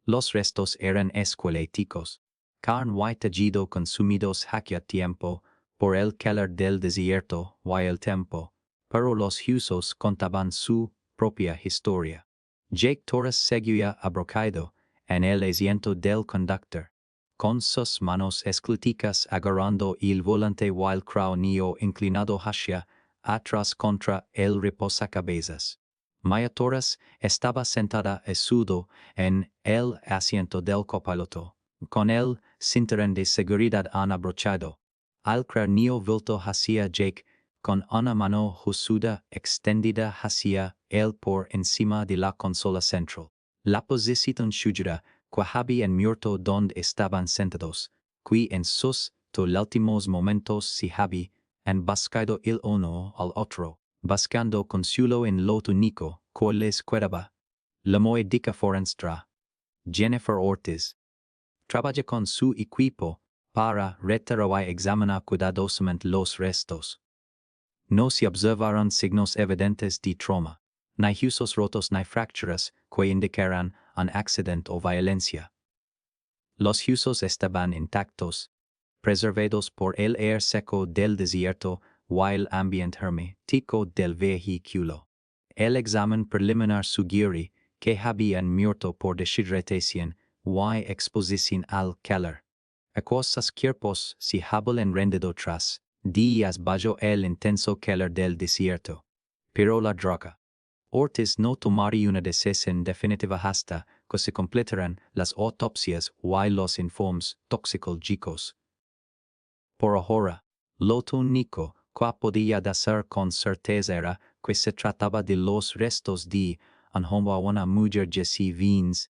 Los restos eran esqueléticos, carne y tejido consumidos hacía tiempo por el calor del desierto y el tiempo, pero los huesos contaban su propia historia. Jake Torres seguía abrocado en el asiento del conductor, con sus manos esqueléticas agarrando el volante y el cráneo inclinado hacia atrás contra el reposacabezas. Maya Torres estaba sentada a sudo en el asiento del copiloto, con el cinturón de seguridad abrochado, al cráneo vuelto hacia Jake, con una mano huesuda extendida hacia él por encima de la consola central. La posición sugira, que habían muerto donde estaban sentados, qui en sus últimos momentos se habían buscado el uno al otro, buscando consuelo en lo único que les quedaba. La moedica forenstra. Jennifer Ortiz. Trabaja con su equipo para retirar y examinar cuidadosamente los restos. No se observaron signos evidentes de trauma, ni huesos rotos ni fracturas que indicaran un accidente o violencia. Los huesos estaban intactos, preservados por el aire seco del desierto y el ambiente hermético del vehículo. El examen preliminar sugiere que habían muerto por deshidratación y exposición al calor. Aquellos cuerpos se habían rendido tras días bajo el intenso calor del desierto. Pero la droga. Ortiz no tomaría una decisión definitiva hasta que se completaran las autopsias y los informes toxicológicos. Por ahora, lo único que podía decir con certeza era que se trataba de los restos de un hombre o una mujer ya vins,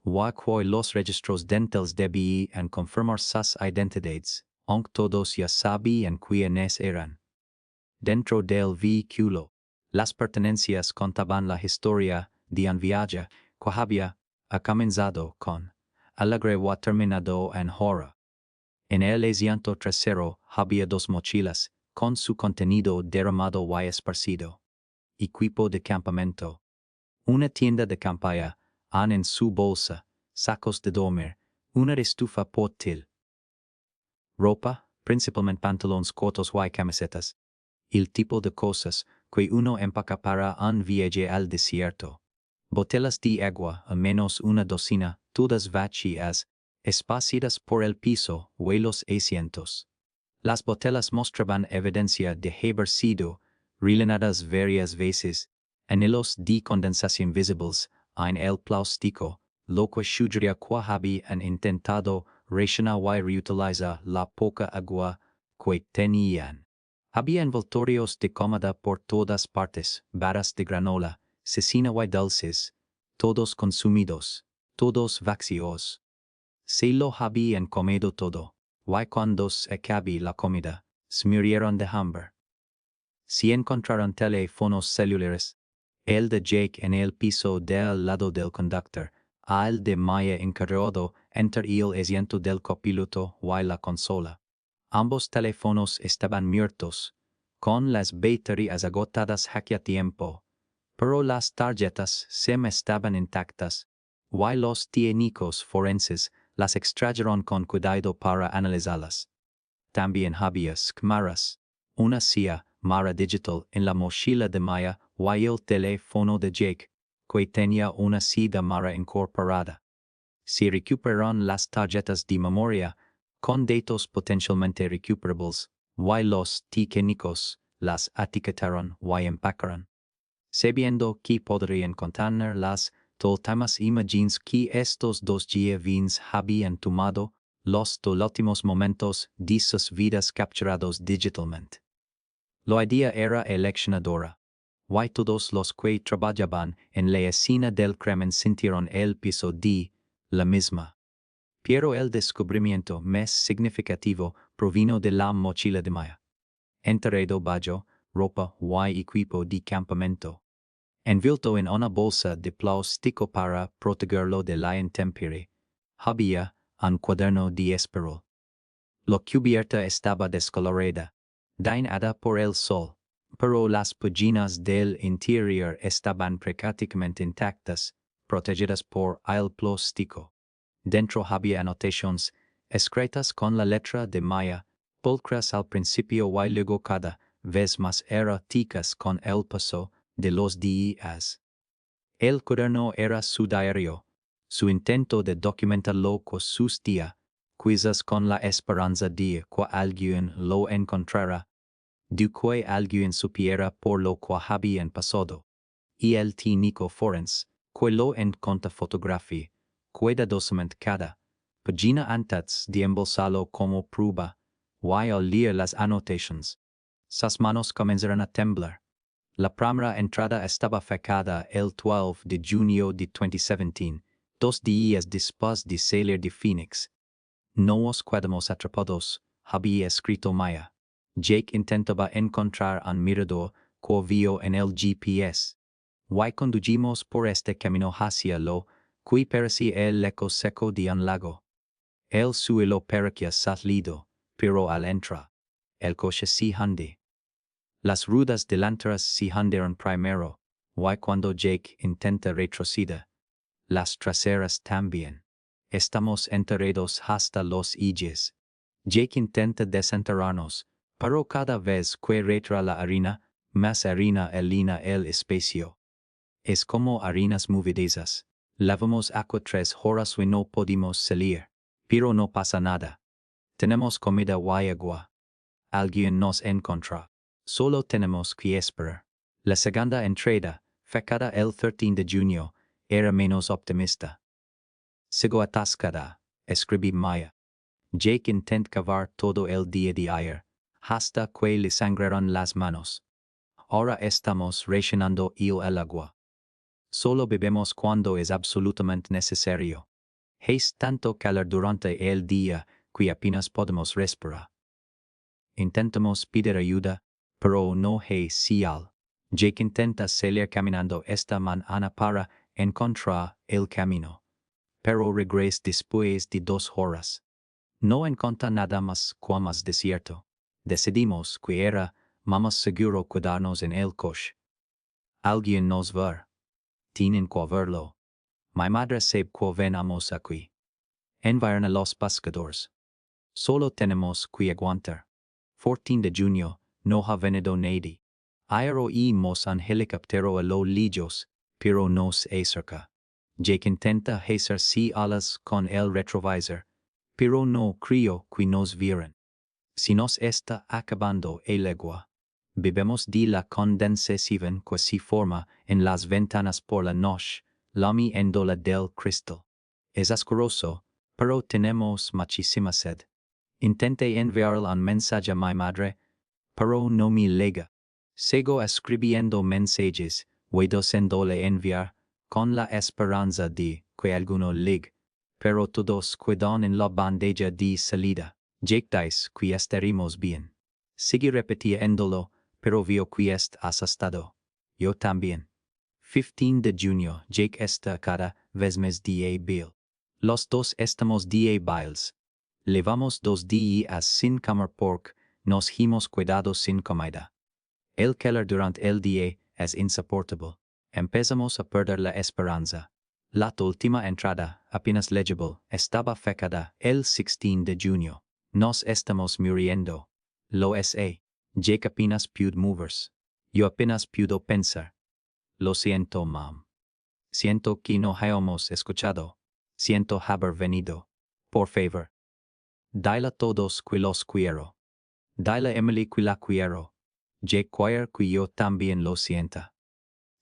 y que los registros dentales debían confirmar sus identidades, aunque todos ya sabían quiénes eran. Dentro del vehículo, las pertenencias contaban la historia de un viaje que había comenzado con alegre y terminado en horror. En el asiento trasero había dos mochilas, con su contenido derramado y esparcido. Equipo de campamento. Una tienda de campaña, en su bolsa, sacos de dormir, una estufa portátil. Ropa, principalmente pantalones cortos y camisetas. El tipo de cosas que uno empaca para un viaje al desierto. Botellas de agua, al menos una docena, todas vacías, esparcidas por el piso y los asientos. Las botellas mostraban evidencia de haber sido rellenadas varias veces, anhelos de condensación visibles en el plástico, lo que sugería que habían intentado rellenar y reutilizar la poca agua que tenían. Había envoltorios de comida por todas partes, barras de granola, cecina y dulces, todos consumidos, todos vacíos. Se lo habían comido todo, y cuando se acabó la comida, se murieron de hambre. Se encontraron teléfonos celulares, el de Jake en el piso del lado del conductor, el de Maya encargado entre el asiento del copiloto y la consola. Ambos teléfonos estaban muertos, con las baterías agotadas hacía tiempo, pero las tarjetas SIM estaban intactas, y los técnicos forenses las extrajeron con cuidado para analizarlas. También había cámaras, una CIA Mara digital en la mochila de Maya y el teléfono de Jake, que tenía una SIDA Mara incorporada. Se recuperaron las tarjetas de memoria, con datos potencialmente recuperables, y los técnicos las etiquetaron y empacaron. Sabiendo que podrían contener las últimas imágenes que estos dos jóvenes habían tomado, los últimos momentos de sus vidas capturados digitalmente. La idea era eleccionadora, y todos los que trabajaban en la escena del crimen sintieron el peso de la misma. Pero el descubrimiento más significativo provino de la mochila de Maya. Enterrado bajo ropa y equipo de campamento. Envuelto en una bolsa de plástico para protegerlo de la intemperie, había un cuaderno de espiral. La cubierta estaba descolorada, dañada por el sol, pero las páginas del interior estaban prácticamente intactas, protegidas por el plástico. Dentro había anotaciones, escritas con la letra de Maya, pulcras al principio y luego cada vez más erráticas con el paso de los días. El cuaderno era su diario, su intento de documentar lo que sucedía, quizás con la esperanza de que alguien lo encontrara, de que alguien supiera por lo que habían pasado. Y el técnico forense, que lo encontró fotografía, cuidadosamente cada página antes de embolsarlo como prueba, y al leer las anotaciones, sus manos comenzaron a temblar. La primera entrada estaba fechada el 12 de junio de 2017, 2 días después de salir de Phoenix. No os quedamos atrapados, había escrito Maya. Jake intentaba encontrar un mirador que vio en el GPS. Y conducimos por este camino hacia lo que parecía el eco seco de un lago. El suelo parecía salido, pero al entrar, el coche se hunde. Las ruedas delanteras se hundieron primero, y cuando Jake intenta retroceder, las traseras también. Estamos enterrados hasta los ejes. Jake intenta desenterrarnos, pero cada vez que retra la harina, más harina elina el espacio. Es como harinas movedizas. Lavamos agua 3 horas y no podemos salir, pero no pasa nada. Tenemos comida y agua. Alguien nos encontró. Solo tenemos que esperar. La segunda entrada, fechada el 13 de junio, era menos optimista. Sigo atascada, escribí Maya. Jake intenta cavar todo el día de ayer, hasta que le sangraron las manos. Ahora estamos rellenando el agua. Solo bebemos cuando es absolutamente necesario. Es tanto calor durante el día que apenas podemos respirar. Intentamos pedir ayuda, pero no hay señal. Jake intenta salir caminando esta mañana para encontrar el camino, pero regresa después de 2 horas. No encuentra nada más que más desierto. Decidimos que era más seguro quedarnos en el coche. Alguien nos ve. Tienen que verlo. Mi madre sabe que venamos aquí. Enviaron a los pescadores. Solo tenemos que aguantar. 14 de junio, no ha venido nadie. Ayer oímos un helicóptero a lo lejos, pero no se acerca. Jake intenta hacerse alas con el retrovisor, pero no creo que nos vieran. Si nos está acabando el agua, bebemos de la condensación que se forma en las ventanas por la noche, lamiéndola del cristal. Es asqueroso, pero tenemos muchísima sed. Intenté enviarle un mensaje a mi madre, pero no me llega. Sigo escribiendo mensajes, deseándole enviar, con la esperanza de que alguno llegue, pero todos quedan en la bandeja de salida. Jake dice que estaremos bien. Sigue repitiéndolo, pero veo que está asustado. Yo también. 15 de junio, Jake está cada vez más débil. Los dos estamos débiles. Llevamos 2 días sin comer porque nos hemos quedado sin comida. El calor durante el día es insoportable. Empezamos a perder la esperanza. La última entrada, apenas legible, estaba fechada el 16 de junio. Nos estamos muriendo. Lo sé. Jake apenas pudo moverse. Yo apenas puedo pensar. Lo siento, mom. Siento que no hayamos escuchado. Siento haber venido. Por favor. Dile a todos que los quiero. Dile a Emily que la quiero. Jake quiere que yo también lo sienta.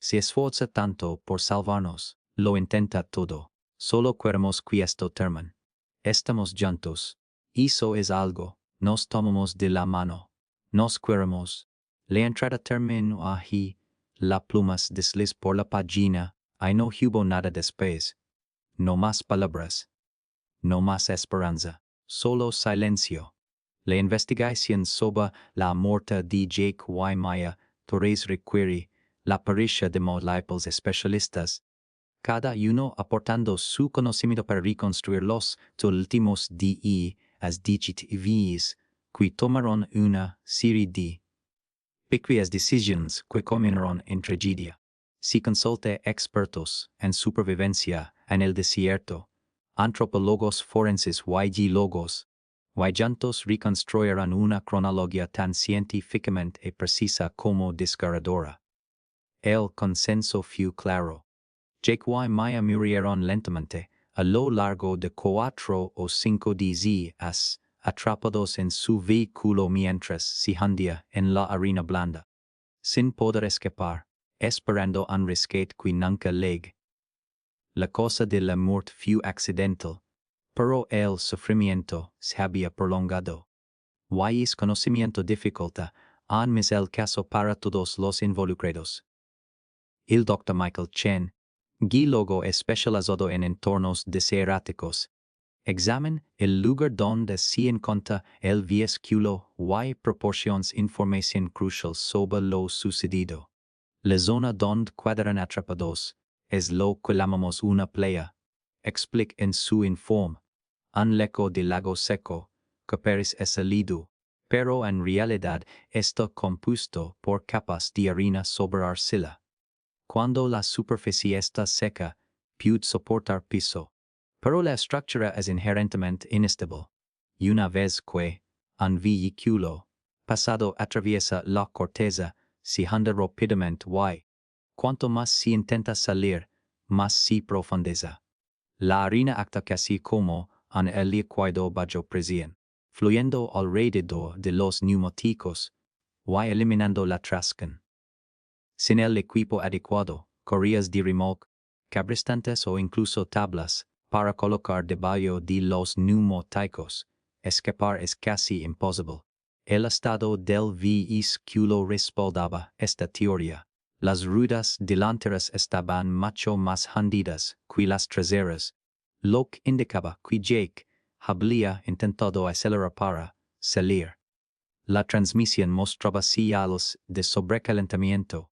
Se esfuerza tanto por salvarnos, lo intenta todo. Solo queremos que esto termine. Estamos juntos. Eso es algo. Nos tomamos de la mano. Nos queremos. La entrada terminó ahí. La plumas desliz por la página. Y no hubo nada después. No más palabras. No más esperanza. Solo silencio. La investigación sobre la muerte de Jake y Maya Torres requiere la pareja de múltiples especialistas, cada uno aportando su conocimiento para reconstruir los últimos días digitales que tomaron una serie de pequeñas decisiones que culminaron en tragedia. Se consulta expertos en supervivencia en el desierto, antropólogos forenses y geólogos, y juntos reconstruyeron una cronología tan científicamente precisa como desgarradora. El consenso fue claro. Jake y Maya murieron lentamente, a lo largo de 4 o 5 días, atrapados en su vehículo mientras se hundía en la arena blanda, sin poder escapar, esperando un rescate que nunca llegó. La causa de la muerte fue accidental, pero el sufrimiento se había prolongado. Y es conocimiento dificulta, mis el caso para todos los involucrados. El Dr. Michael Chen, guiólogo especializado en entornos desertáticos, examen el lugar donde se encuentra el vehículo y proporciona información crucial sobre lo sucedido. La zona donde quedaron atrapados es lo que llamamos una playa, explica en su informe. Un lecho de lago seco, que parece salido, pero en realidad está compuesto por capas de arena sobre arcilla. Cuando la superficie está seca, puede soportar piso, pero la estructura es inherentemente inestable. Y una vez que un vehículo pasado atraviesa la corteza, se hunde rápidamente y, cuanto más se intenta salir, más se profundiza. La arena acta casi como un líquido bajo presión, fluyendo alrededor de los neumáticos y eliminando la trascan. Sin el equipo adecuado, correas de remolque, cabrestantes o incluso tablas para colocar debajo de los neumáticos, escapar es casi imposible. El estado del vehículo respaldaba esta teoría. Las ruedas delanteras estaban mucho más hundidas que las traseras, lo que indicaba que Jake había intentado acelerar para salir. La transmisión mostraba señales de sobrecalentamiento,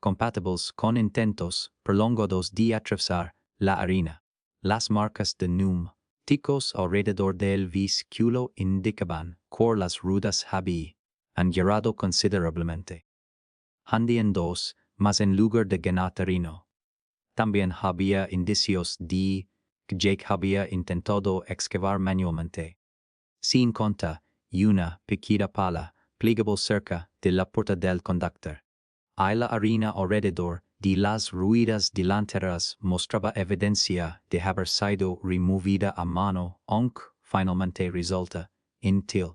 compatibles con intentos prolongados de atravesar la arena. Las marcas de neumáticos alrededor del vehículo indicaban que las ruedas habían girado considerablemente. Hundían dos, mas en lugar de ganar terreno. También había indicios de que Jake había intentado excavar manualmente. Se encontraba una pequeña pala plegable cerca de la puerta del conductor. Y la arena alrededor de las ruedas delanteras mostraba evidencia de haber sido removida a mano, aunque finalmente resulta inútil.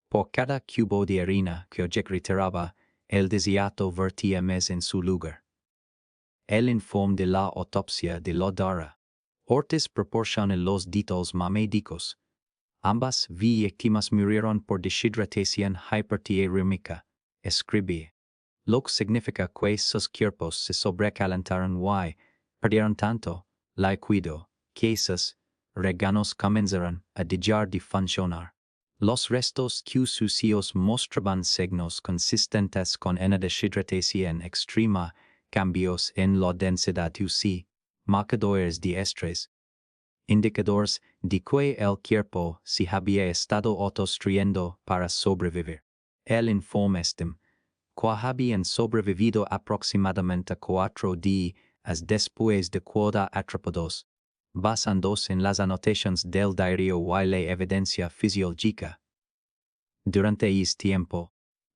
Por cada cubo de arena que Jake retiraba, el desierto vertía más en su lugar. El informe de la autopsia de la Dara. Ortiz proporciona los detalles médicos. Ambas víctimas murieron por deshidratación hipertiérmica, escribí. Lo que significa que sus cuerpos se sobrecalentaron y perdieron tanto líquido que sus órganos comenzaron a dejar de funcionar. Los restos sucios mostraban signos consistentes con una deshidratación extrema, cambios en la densidad UC, marcadores de estrés, indicadores de que el cuerpo se había estado autodestruyendo para sobrevivir. El informe estima que habían sobrevivido aproximadamente 4 días después de quedar atrapados, basándose en las anotaciones del diario y la evidencia fisiológica. Durante ese tiempo,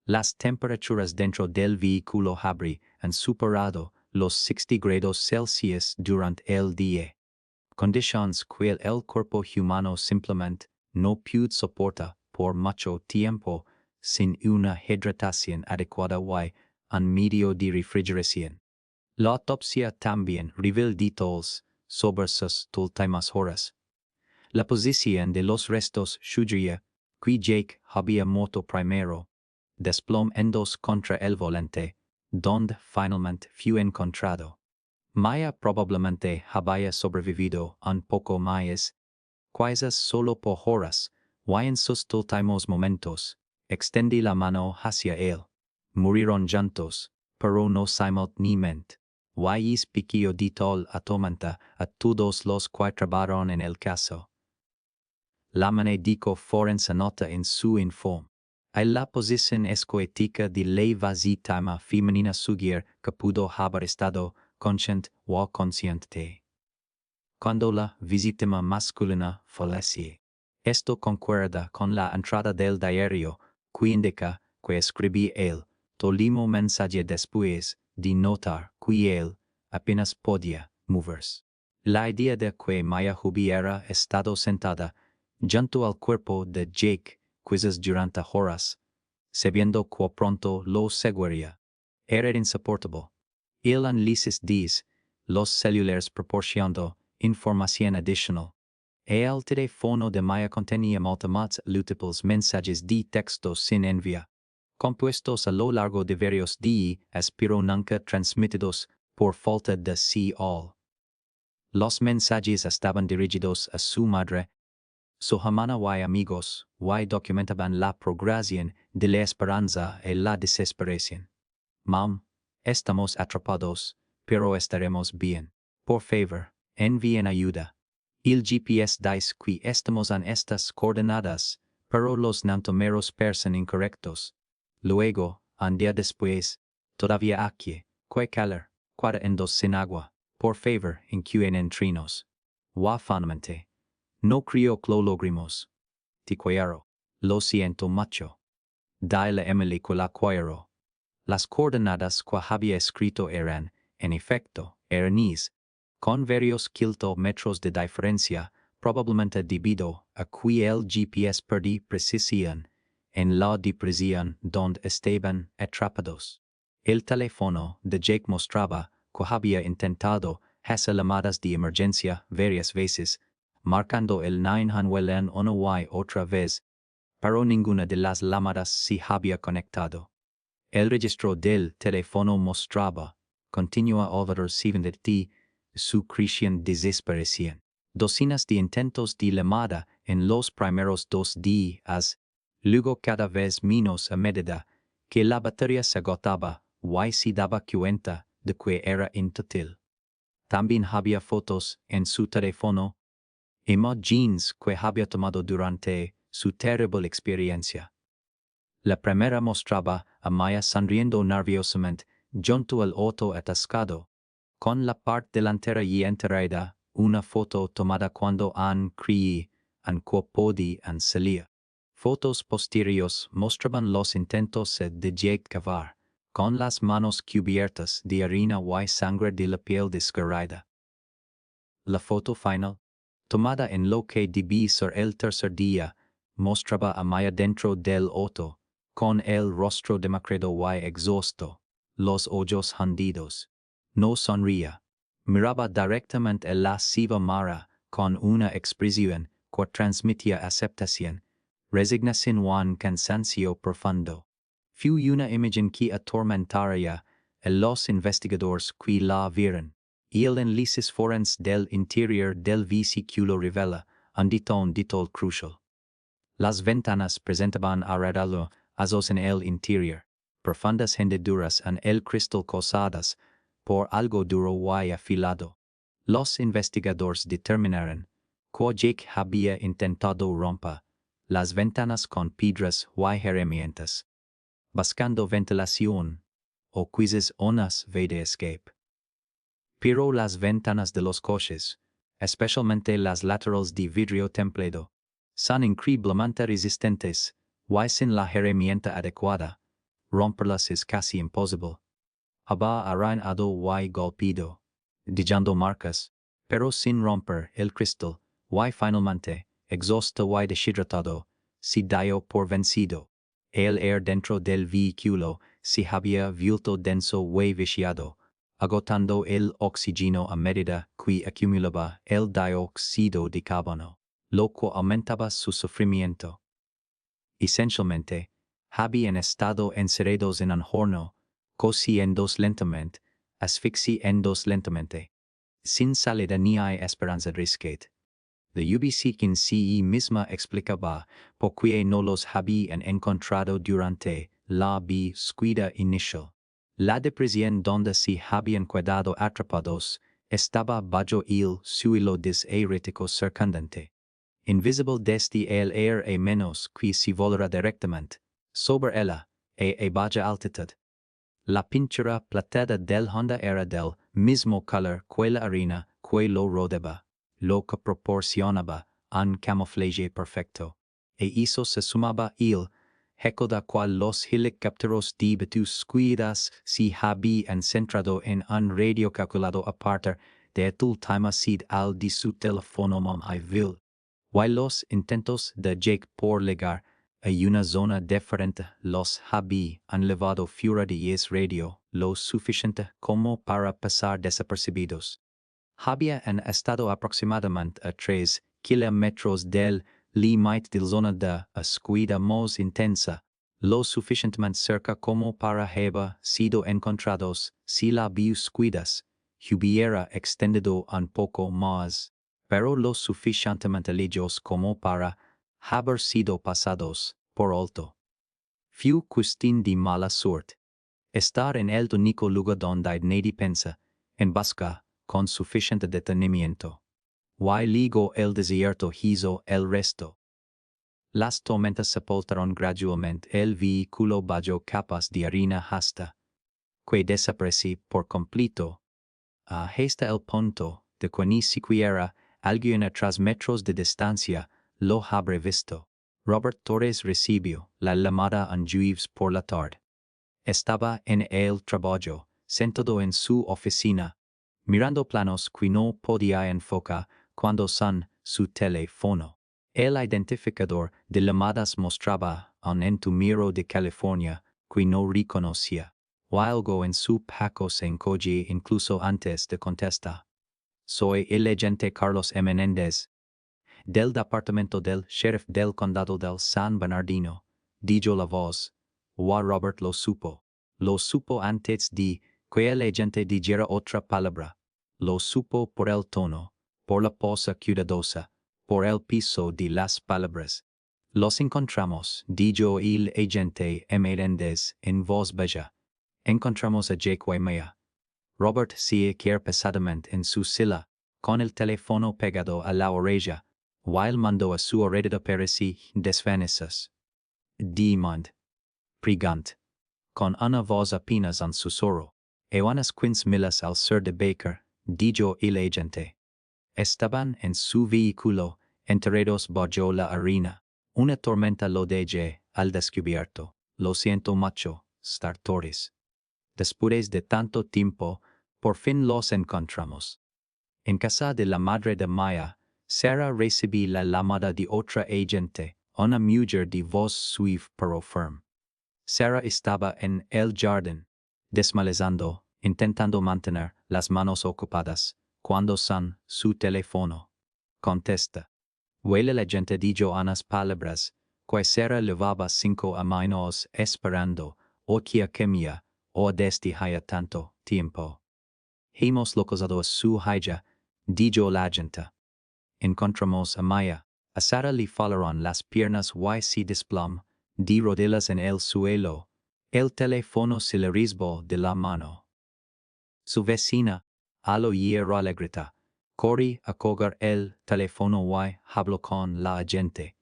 las temperaturas dentro del vehículo habrían superado los 60 grados Celsius durante el día. Condiciones que el cuerpo humano simplemente no puede soportar por mucho tiempo sin una hidratación adecuada y un medio de refrigeración. La autopsia también revela detalles sobre sus últimas horas. La posición de los restos sugería que Jake había muerto primero, desplomando contra el volante, donde finalmente fue encontrado. Maya probablemente había sobrevivido un poco más, quizás solo por horas, y en sus últimos momentos, extendí la mano hacia él. Murieron juntos, pero no simultáneamente. Y es pequeño detalle atormenta a todos los que trabajaron en el caso. La médico forense nota en su informe. Y la posición escoética de la víctima femenina sugiere que pudo haber estado consciente o consciente. Cuando la víctima masculina fallece, esto concuerda con la entrada del diario, que indica que escribí el último mensaje después de notar que él apenas podía moverse. La idea de que Maya hubiera estado sentada junto al cuerpo de Jake quizás durante horas, sabiendo que pronto lo seguiría, era insoportable. El análisis de los celulares proporcionando información adicional. El teléfono de Maya contenía múltiples mensajes de texto sin enviar. compuestos a lo largo de varios días pero nunca transmitidos por falta de señal. Los mensajes estaban dirigidos a su madre. Su hermana y amigos documentaban la progresión de la esperanza y la desesperación. Mam, estamos atrapados, pero estaremos bien. Por favor, envíen ayuda. El GPS dice que estamos en estas coordenadas, pero los números parecen incorrectos. Luego, un día después, todavía aquí, que calor, 42 sin agua. Por favor, incluyen entre nos. Finalmente. No creo que lo logremos. Te quiero. Lo siento mucho. Dile a Emily que la quiero. Las coordenadas que había escrito eran, en efecto, erróneas, con varios kilómetros de diferencia, probablemente debido a que el GPS perdí precisión en la depresión donde estaban atrapados. El teléfono de Jake mostraba que había intentado hacer llamadas de emergencia varias veces, marcando el 911 una y otra vez, pero ninguna de las llamadas se había conectado. El registro del teléfono mostraba, continua recientemente, su creciente desesperación. Docenas de intentos de llamada en los primeros 2 días, luego cada vez menos a medida que la batería se agotaba, y se daba cuenta de que era inútil. También había fotos en su teléfono, imágenes que había tomado durante su terrible experiencia. La primera mostraba a Maya sonriendo nerviosamente junto al auto atascado, con la parte delantera y enterrada, una foto tomada cuando Ann creía en que podían salir. Fotos posteriores mostraban los intentos de Jake cavar, con las manos cubiertas de harina y sangre de la piel desgarrada. La foto final, tomada en lo que debía ser el tercer día, mostraba a Maya dentro del auto, con el rostro demacrado y exhausto, los ojos hundidos. No sonría. Miraba directamente a la siva Mara con una expresión que transmitía aceptación, resignación y cansancio profundo. Fue una imagen que atormentaría a los investigadores que la vieron. El análisis forense del interior del vehículo revela un detalle crucial. Las ventanas presentaban arreglos en el interior, profundas hendiduras en el cristal causadas por algo duro y afilado. Los investigadores determinaron que Jake había intentado romper las ventanas con piedras y herramientas, buscando ventilación o quizás unas vías de escape. Pero las ventanas de los coches, especialmente las laterales de vidrio templado, son increíblemente resistentes, y sin la herramienta adecuada, romperlas es casi imposible. Había arañado y golpeado, dejando marcas, pero sin romper el cristal, y finalmente, exhausto y deshidratado, se dio por vencido. El aire dentro del vehículo se había vuelto denso y viciado, agotando el oxígeno a medida que acumulaba el dióxido de carbono, lo que aumentaba su sufrimiento. Esencialmente, habían estado encerrados en un horno, cociéndose lentamente, asfixiándose lentamente. Sin salida ni hay esperanza de rescate. La UBC en sí misma explicaba por qué no los habían encontrado durante la búsqueda inicial. La depresión donde se habían quedado atrapados estaba bajo el suelo desertíco circundante, invisible desde el aire a menos que se volara directamente sobre ella a baja altitud. La pintura plateada del Honda era del mismo color que la arena que lo rodeaba, lo que proporcionaba un camuflaje perfecto. E eso se sumaba el hecho de cual los helicópteros de búsquedas se habían centrado en un radio calculado a partir de el última seed al de su teléfono móvil. Y los intentos de Jake por llegar a una zona diferente los habían llevado fuera de ese radio lo suficiente como para pasar desapercibidos. Habían estado aproximadamente a 3 kilómetros del límite de la zona de escuida más intensa, lo suficientemente cerca como para haber sido encontrados si la búsqueda hubiera extendido un poco más, pero lo suficientemente lejos como para haber sido pasados por alto. Fue cuestión de mala suerte. Estar en el único lugar donde nadie pensa en buscar con suficiente detenimiento. Y luego el desierto hizo el resto. Las tormentas sepultaron gradualmente el vehículo bajo capas de harina hasta que desapareció por completo. Hasta el punto de que ni siquiera alguien a 3 metros de distancia lo habrá visto. Robert Torres recibió la llamada un jueves por la tarde. Estaba en el trabajo, sentado en su oficina, mirando planos que no podía enfocar cuando sonó su teléfono. El identificador de llamadas mostraba un entumero de California que no reconocía, o algo en su paco se encogía incluso antes de contestar. Soy el agente Carlos M. Méndez, del departamento del sheriff del condado del San Bernardino, dijo la voz. O Robert lo supo. Lo supo antes de que el agente dijera otra palabra. Lo supo por el tono, por la posa cuidadosa, por el piso de las palabras. Los encontramos, dijo el agente Méndez en voz baja. Encontramos a Jake Waimea. Robert se quedó pesadamente en su silla, con el teléfono pegado a la oreja, while mandó a su alrededor para si desvanecerse. Demond. Pregant. Con una voz apenas un susurro. Unas 15 millas al sur de Baker, dijo el agente. Estaban en su vehículo, enterrados bajo la harina. Una tormenta lo dejó al descubierto. Lo siento mucho, Star Torres. Después de tanto tiempo, por fin los encontramos. En casa de la madre de Maya, Sarah recibió la llamada de otra agente, una mujer de voz suave pero firme. Sarah estaba en el jardín, desmalezando, intentando mantener las manos ocupadas, cuando sonó su teléfono. Contesta. Huele la gente dijo unas palabras, que Sarah llevaba 5 años esperando, o que quemía, o desde haya tanto tiempo. Hemos localizado a su hija, dijo la agente. Encontramos a Maya. A Sarah le falaron las piernas y se desplomó, de rodillas en el suelo. El teléfono se le resbaló de la mano. Su vecina, al oír la grita, corrió a coger el teléfono y habló con la agente,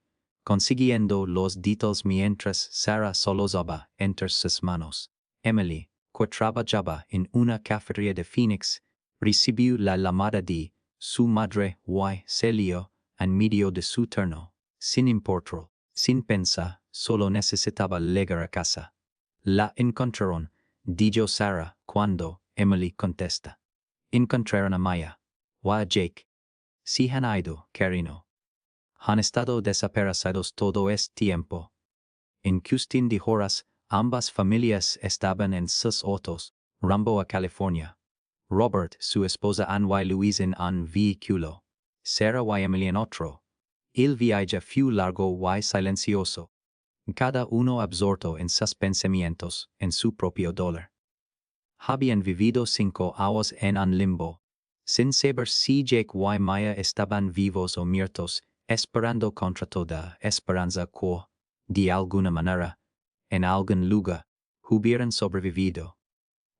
consiguiendo los detalles mientras Sarah sollozaba entre sus manos. Emily, que trabajaba en una cafetería de Phoenix, recibió la llamada de su madre y salió en medio de su turno, sin importar, sin pensar, solo necesitaba llegar a casa. La encontraron, dijo Sarah, cuando Emily contesta. Encontraron a Maya. O a Jake. Si han ido, cariño. Han estado desaparecidos todo este tiempo. En cuestión de horas, ambas familias estaban en sus autos, rumbo a California. Robert, su esposa Ann y Louise en un vehículo. Sarah y Emily en otro. El viaje fue largo y silencioso. Cada uno absorto en sus pensamientos, en su propio dolor. Habían vivido 5 años en un limbo, sin saber si Jake y Maya estaban vivos o muertos, esperando contra toda esperanza que, de alguna manera, en algún lugar, hubieran sobrevivido.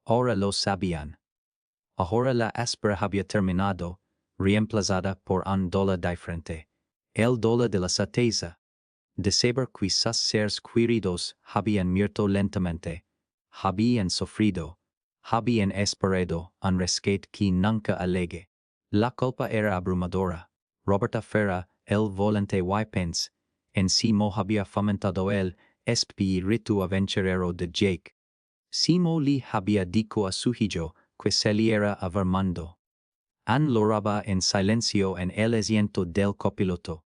Ahora lo sabían. Ahora la espera había terminado, reemplazada por un dolor diferente, el dolor de la certeza, de saber que sus seres queridos habían muerto lentamente, habían sufrido, habían esperado un rescate que nunca llegue. La culpa era abrumadora. Robert Ferra, el volante y pens, en sí mo había fomentado el espíritu aventurero de Jake. Simo le había dicho a su hijo que saliera a Vermando. Ann loraba en silencio en el asiento del copiloto,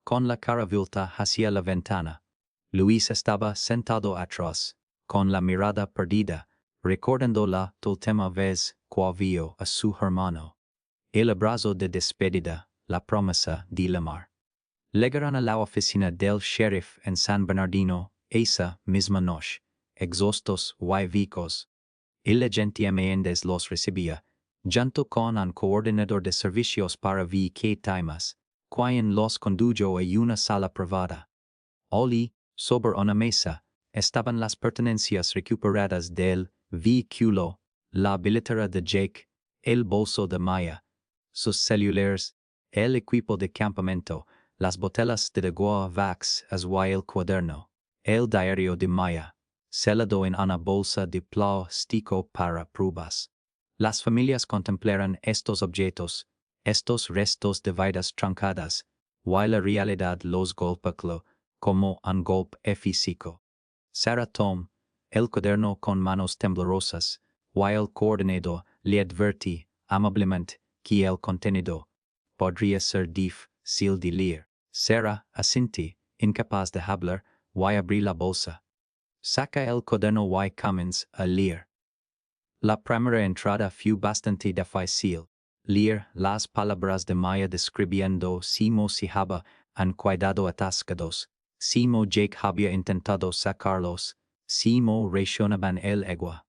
con la cara vuelta hacia la ventana. Luis estaba sentado atrás, con la mirada perdida, recordando la última vez que vio a su hermano. El abrazo de despedida, la promesa de la mar. Llegaron a la oficina del sheriff en San Bernardino, esa misma noche, exhaustos y vicos. El gentilmente los recibía, junto con un coordinador de servicios para víctimas, quien los condujo a una sala privada. Allí, sobre una mesa, estaban las pertenencias recuperadas del vehículo, la billetera de Jake, el bolso de Maya, sus celulares, el equipo de campamento, las botellas de agua Vax as y el cuaderno, el diario de Maya, sellado en una bolsa de plástico para pruebas. Las familias contemplaron estos objetos, estos restos de vidas trancadas, y la realidad los golpeó como un golpe físico. Sarah Tom, el cuaderno con manos temblorosas, y el coordinador le advertí amablemente que el contenido podría ser difícil de leer. Sarah asintí, incapaz de hablar, y abrí la bolsa. Saca el cuaderno y comienza a leer. La primera entrada fue bastante difícil. Leer las palabras de Maya describiendo cómo se habían cuidado atascados, cómo Jake había intentado sacarlos, cómo reaccionaban el agua.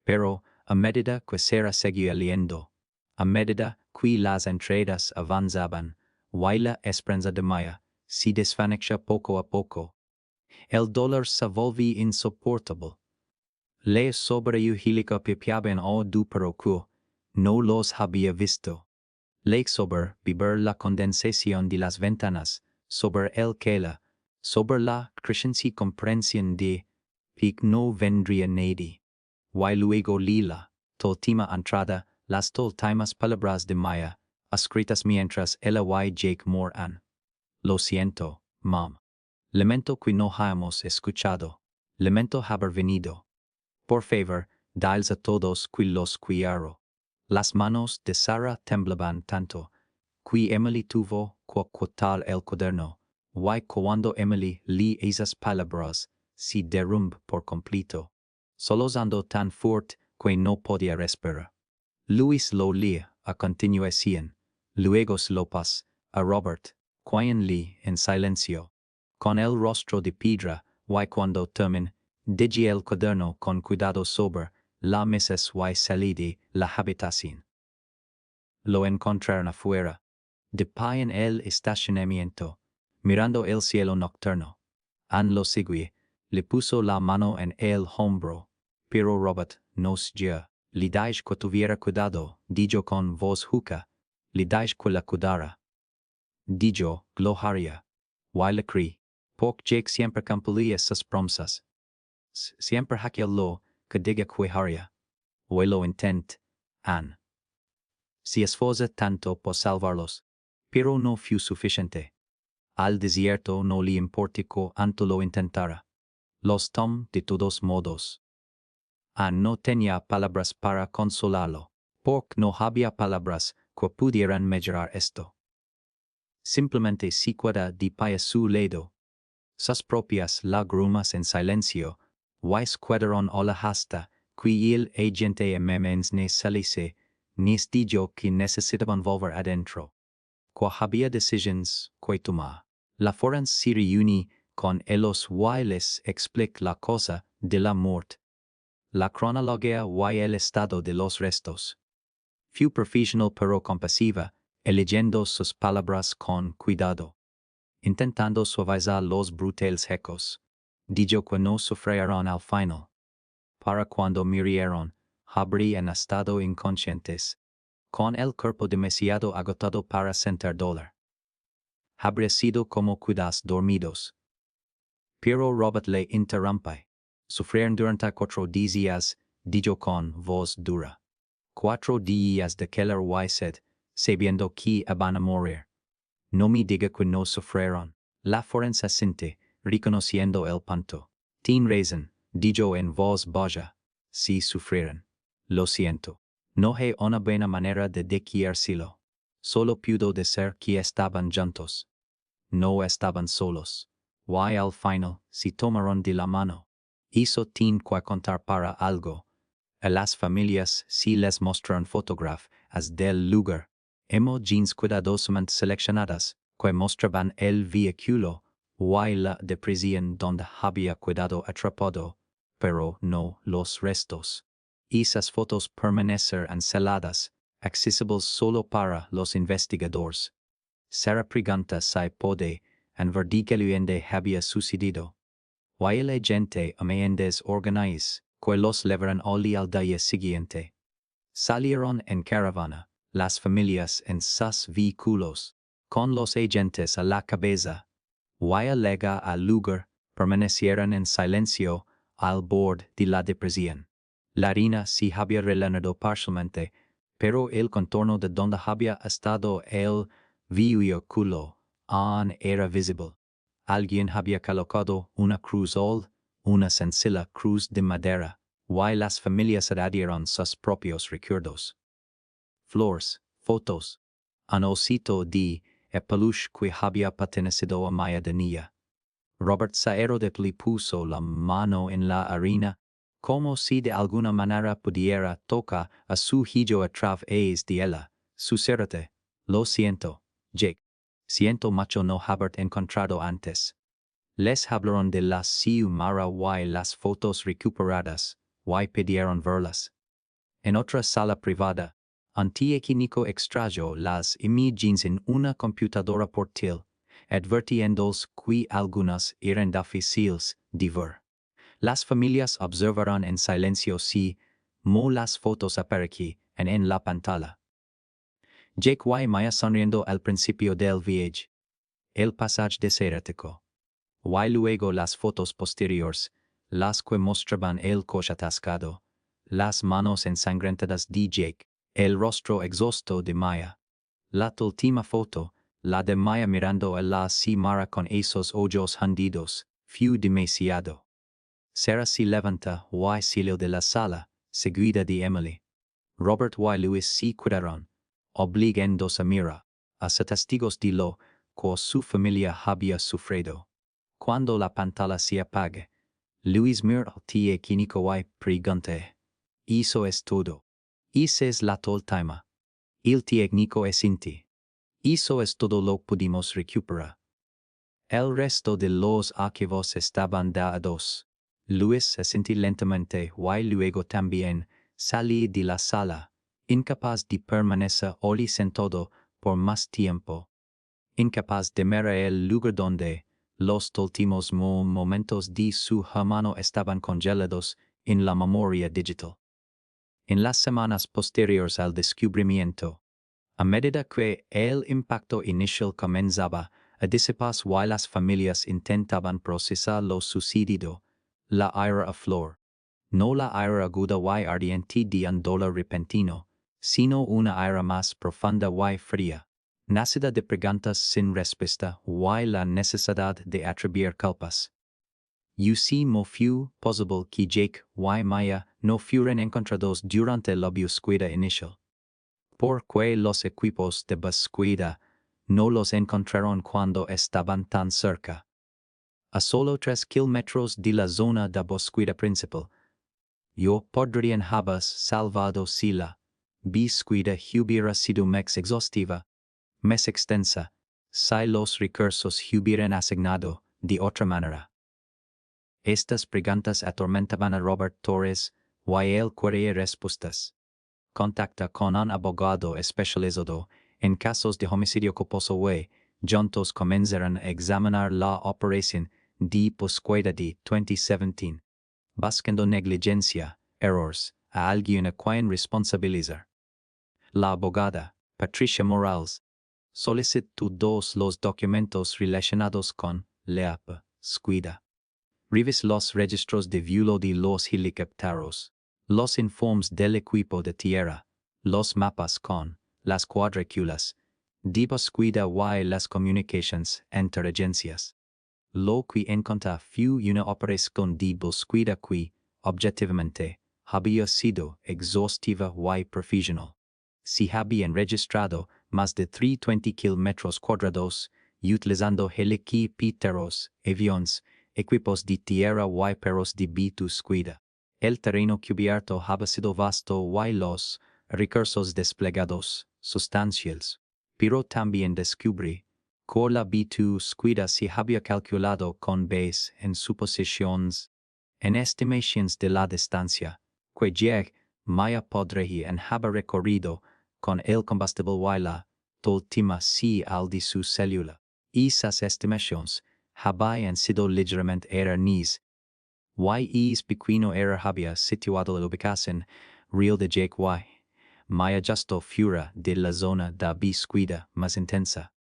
Pero, a medida que Sarah seguía leyendo, a medida que las entradas avanzaban, y la esperanza de Maya se desvanecía poco a poco, el dolor se volvía insoportable. Le sobrehuílica pipiaban o du que no los había visto. Le sobre beber la condensación de las ventanas, sobre el kela, sobre la creciente comprensión de que no vendría nadie. Y luego lila, última entrada, las últimas palabras de Maya, escritas mientras ella y Jake moran. Lo siento, mom. Lamento que no hayamos escuchado. Lamento haber venido. Por favor, dales a todos que los cuidaron. Las manos de Sarah temblaban tanto, que Emily tuvo que cortar el cuaderno, y cuando Emily lee esas palabras, se derrumbó por completo, solozando tan fuerte que no podía respirar. Luis lo leía a continuación, luego se lo pasó a Robert, quien lee en silencio, con el rostro de piedra, y cuando terminó, dejé el cuaderno con cuidado sobre la mesa y salí de la habitación. Lo encontraron afuera, de pie en el estacionamiento, mirando el cielo nocturno. Anne lo seguí, le puso la mano en el hombro, pero Robert nos dio. Le dije que tuviera cuidado, dijo con voz hueca, le dije que la cuidara. Dijo, lo haría. Y le creí. Porque Jake siempre cumplía sus promesas. Siempre hacía lo que diga que haría. Y lo intentó, Anne. Se esforza tanto por salvarlos, pero no fue suficiente. Al desierto no le importó anto lo intentara. Los tomó de todos modos. Anne no tenía palabras para consolarlo, porque no había palabras que pudieran mejorar esto. Simplemente se queda de pie a su lado. Sus propias lágrimas en silencio, y quedaron a la hasta que el agente memens ne saliese, nes dijo que necesitaban volver adentro. Que había decisiones que tomar. La forense se reúne con ellos y les explica la cosa de la muerte, la cronología y el estado de los restos. Fue profesional pero compasiva, eligiendo sus palabras con cuidado. Intentando suavizar los brutales ecos, dijo que no sufrieron al final. Para cuando murieron, habrían estado inconscientes, con el cuerpo demasiado agotado para sentir dolor. Habría sido como cuidas dormidos. Pero Robert le interrumpe. Sufrieron durante 4 días, dijo con voz dura. 4 días de killer y sed, sabiendo que iban a morir. No me diga que no sufrieron. La forense asinte, reconociendo el punto. Tiene razón, dijo en voz baja. Si sufrieron. Lo siento. No hay una buena manera de decírselo. Solo pudo decir que estaban juntos. No estaban solos. Y al final, se tomaron de la mano. Eso tiene que contar para algo. A las familias se les mostraron fotografías del lugar. Imágenes cuidadosamente seleccionadas, que mostraban el vehículo, y la depresión donde había quedado atrapado, pero no los restos. Esas fotos permanecen celadas, accesibles solo para los investigadores. Sarah pregunta si puede verdaderamente había sucedido. Y la gente ameandes organize, que los llevaron al día siguiente. Salieron en caravana, las familias en sus vehículos, con los agentes a la cabeza. Y al llegar al lugar, permanecieron en silencio al borde de la depresión. La harina se había rellenado parcialmente, pero el contorno de donde había estado el vehículo aún era visible. Alguien había colocado una cruz una sencilla cruz de madera, y las familias adhirieron sus propios recuerdos. Flores, fotos, un osito de peluche que había pertenecido a Maya de niña. Robert Saerodep le puso la mano en la harina, como si de alguna manera pudiera tocar a su hijo a través de ella. Sucérate, lo siento, Jake. Siento mucho no haberte encontrado antes. Les hablaron de la Xiomara y las fotos recuperadas, y pidieron verlas. En otra sala privada, un técnico extrajo las imágenes en una computadora portátil, advirtiéndoles que algunas eran difíciles de ver. Las familias observaron en silencio si las fotos aparecían en la pantalla. Jake y Maya sonriendo al principio del viaje. El pasaje desértico. Y luego las fotos posteriores, las que mostraban el coche atascado, las manos ensangrentadas de Jake, el rostro exhausto de Maya. La última foto, la de Maya mirando a la Xiomara con esos ojos hundidos, fue demasiado. Sarah se levanta y salió de la sala, seguida de Emily. Robert y Louis se quedaron, obligándose a mirar, a ser testigos de lo que su familia había sufrido. Cuando la pantalla se apague, Louis miró al técnico y preguntó: ¿Eso es todo? ¿Esa es la última? El técnico asintió. Eso es todo lo que pudimos recuperar. El resto de los archivos estaban dados. Louis asintió lentamente y luego también salí de la sala, incapaz de permanecer allí sentado por más tiempo. Incapaz de mirar el lugar donde los últimos momentos de su hermano estaban congelados en la memoria digital. En las semanas posteriores al descubrimiento, a medida que el impacto inicial comenzaba a disiparse y las familias intentaban procesar lo sucedido, la ira a flor, no la ira aguda y ardiente de un dolor repentino, sino una ira más profunda y fría, nacida de preguntas sin respuesta y la necesidad de atribuir culpas. Me fue posible que Jake y Maya no fueran encontrados durante la búsqueda inicial. Porque los equipos de búsqueda no los encontraron cuando estaban tan cerca. A solo 3 kilómetros de la zona de búsqueda principal, yo podrían haber salvado si la búsqueda hubiera sido más exhaustiva, más extensa, si los recursos hubieran asignado de otra manera. Estas preguntas atormentaban a Robert Torres, y él quería respuestas. Contacta con un abogado especializado en casos de homicidio culposo y juntos comenzaron a examinar la operación de búsqueda de 2017, buscando negligencia, errores, a alguien a quien responsabilizar. La abogada, Patricia Morales, solicitó todos los documentos relacionados con la búsqueda. Revisó los registros de vuelo de los helicópteros, los informes del equipo de tierra, los mapas con las cuadrículas de búsqueda y las comunicaciones entre agencias. Lo que encontró fue una operación de búsqueda que, objetivamente, había sido exhaustiva y profesional. Se habían registrado más de 320 kilómetros cuadrados, utilizando helicópteros, aviones, equipos de tierra y perros de búsqueda. El terreno cubierto había sido vasto y los recursos desplegados, sustanciales. Pero también descubrí Con la B2 squida se había calculado con base en suposiciones, en estimations de la distancia, que jeg, maya podría en haber recorrido con el combustible waila, última si al de su célula. Esas estimations habían sido ligeramente erróneas. Es pequeño error había situado la ubicación real de jeg y, maya justo fuera de la zona de búsqueda más intensa.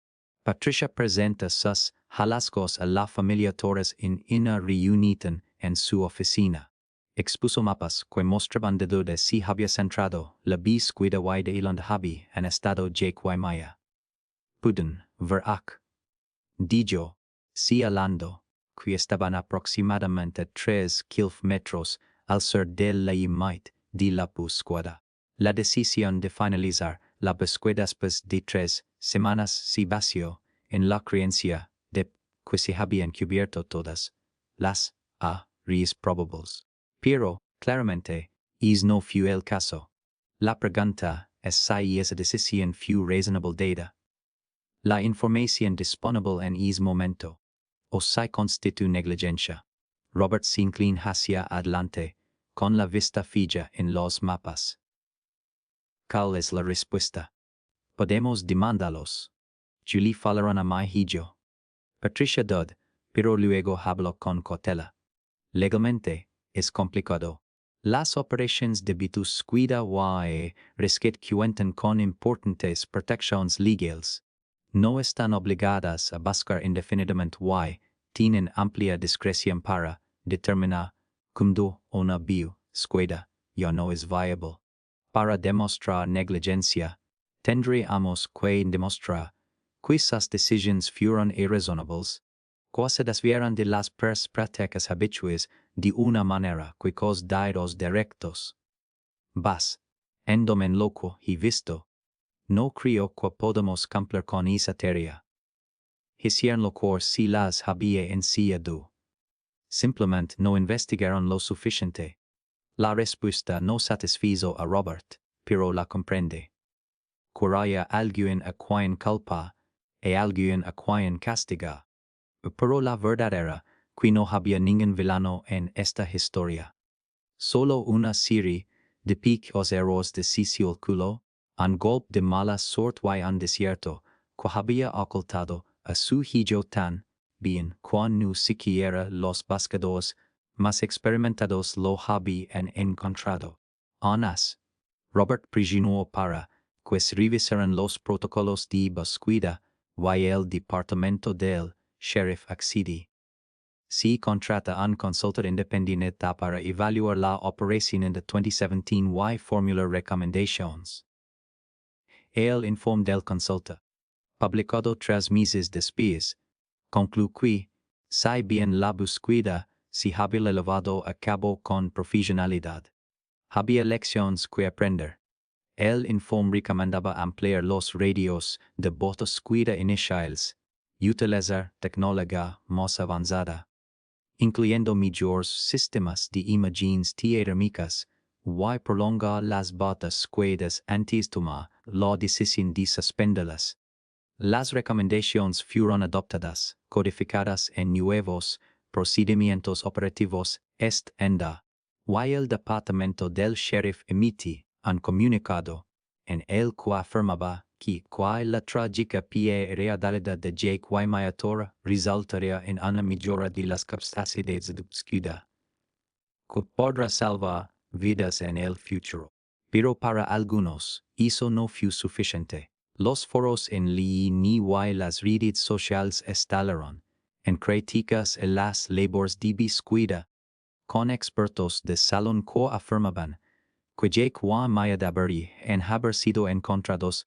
Patricia presenta sus hallazgos a la familia Torres en una reunión en su oficina. Expuso mapas que mostraban de dónde se había centrado la búsqueda y de donde había en estado jeg y maya. Puden ver ac. Dijo, si hablando, que estaban aproximadamente 3 kilómetros al sur de la mitad de la búsqueda. La decisión de finalizar la búsqueda después de 3 semanas se basó en la creencia de que se habían cubierto todas las áreas probables. Pero, claramente, no fue el caso. La pregunta es si esa decisión fue razonable dada la información disponible en ese momento, o si constituye negligencia. Robert se inclina hacia adelante, con la vista fija en los mapas. ¿Cuál es la respuesta? Podemos demandarlos. Julie falaron a mi hijo. Patricia dud, pero luego habló con cautela. Legalmente, es complicado. Las operaciones de búsqueda y rescate cuentan con importantes protecciones legales. No están obligadas a buscar indefinidamente y tienen amplia discreción para determinar cuándo una búsqueda ya no es viable. Para demostrar negligencia, tendríamos que demostrar que esas decisiones fueron irrazonables, que se desviaron de las prácticas habituales de una manera que cause daños directos. En domen loco y visto, no creo que podamos cumplir con esa tarea. Hicieron lo que si las había enseñado. Simplemente no investigaron lo suficiente. La respuesta no satisfizo a Robert, pero la comprende. Coraya alguien a quien culpa, e alguien a quien castiga. Pero la verdad era que no había ningún villano en esta historia. Solo una serie de pequeños errores de culo, un golpe de mala suerte y un desierto, que había ocultado a su hijo tan bien cuando ni siquiera los buscadores más experimentados lo habían encontrado. Anas, Robert presionó para que se revisaran los protocolos de búsqueda y el departamento del sheriff accedí. Se contrata un consultor independiente para evaluar la operación en 2017 y formular recomendaciones. El informe del consultor, publicado 3 meses después, concluyó que, si bien la búsqueda se había llevado a cabo con profesionalidad, había lecciones que aprender. El informe recomendaba ampliar los radios de búsqueda iniciales, utilizar tecnología más avanzada, incluyendo mejores sistemas de imágenes térmicas, y prolongar las búsquedas antes de tomar la decisión de suspenderlas. Las recomendaciones fueron adoptadas, codificadas en nuevos procedimientos operativos enda, y el departamento del sheriff emite un comunicado, en el que afirmaba que la trágica realidad de Jake y Mayatora resultaría en una mejora de las capacidades de búsqueda, que podrá salvar vidas en el futuro. Pero para algunos, eso no fue suficiente. Los foros en línea y las redes sociales estallaron en críticas a las labores de búsqueda, con expertos de salón que afirmaban que Jake y Maya deberían haber sido encontrados,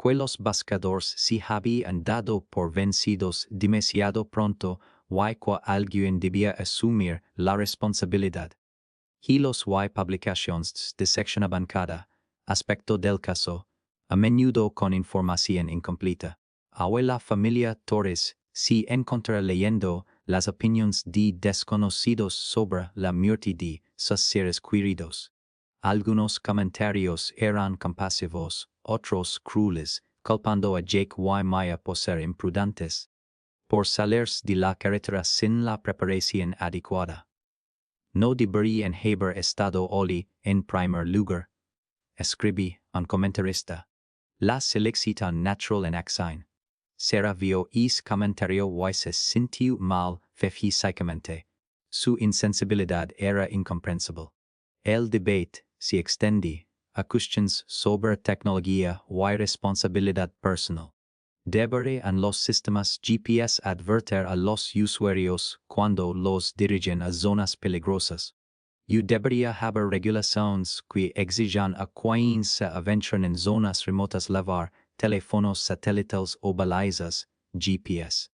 que los buscadores se habían dado por vencidos demasiado pronto y que alguien debía asumir la responsabilidad. Y los publicaciones diseccionaban cada aspecto del caso, a menudo con información incompleta. Ahora la familia Torres se encontraba leyendo las opiniones de desconocidos sobre la muerte de sus seres queridos. Algunos comentarios eran compasivos, otros crueles, culpando a Jake y Maya por ser imprudentes, por salirse de la carretera sin la preparación adecuada. No debería haber estado Oli en primer lugar, escribí un comentarista. La selección natural en acción. Sarah vio ese comentario y se sintió mal físicamente. Su insensibilidad era incomprensible. El debate se extendía a cuestiones sobre tecnología y responsabilidad personal. ¿Deberían los sistemas GPS advertir a los usuarios cuando los dirigen a zonas peligrosas? Debería haber regulaciones que exijan a quienes se aventuran en zonas remotas llevar teléfonos satélites o balizas GPS.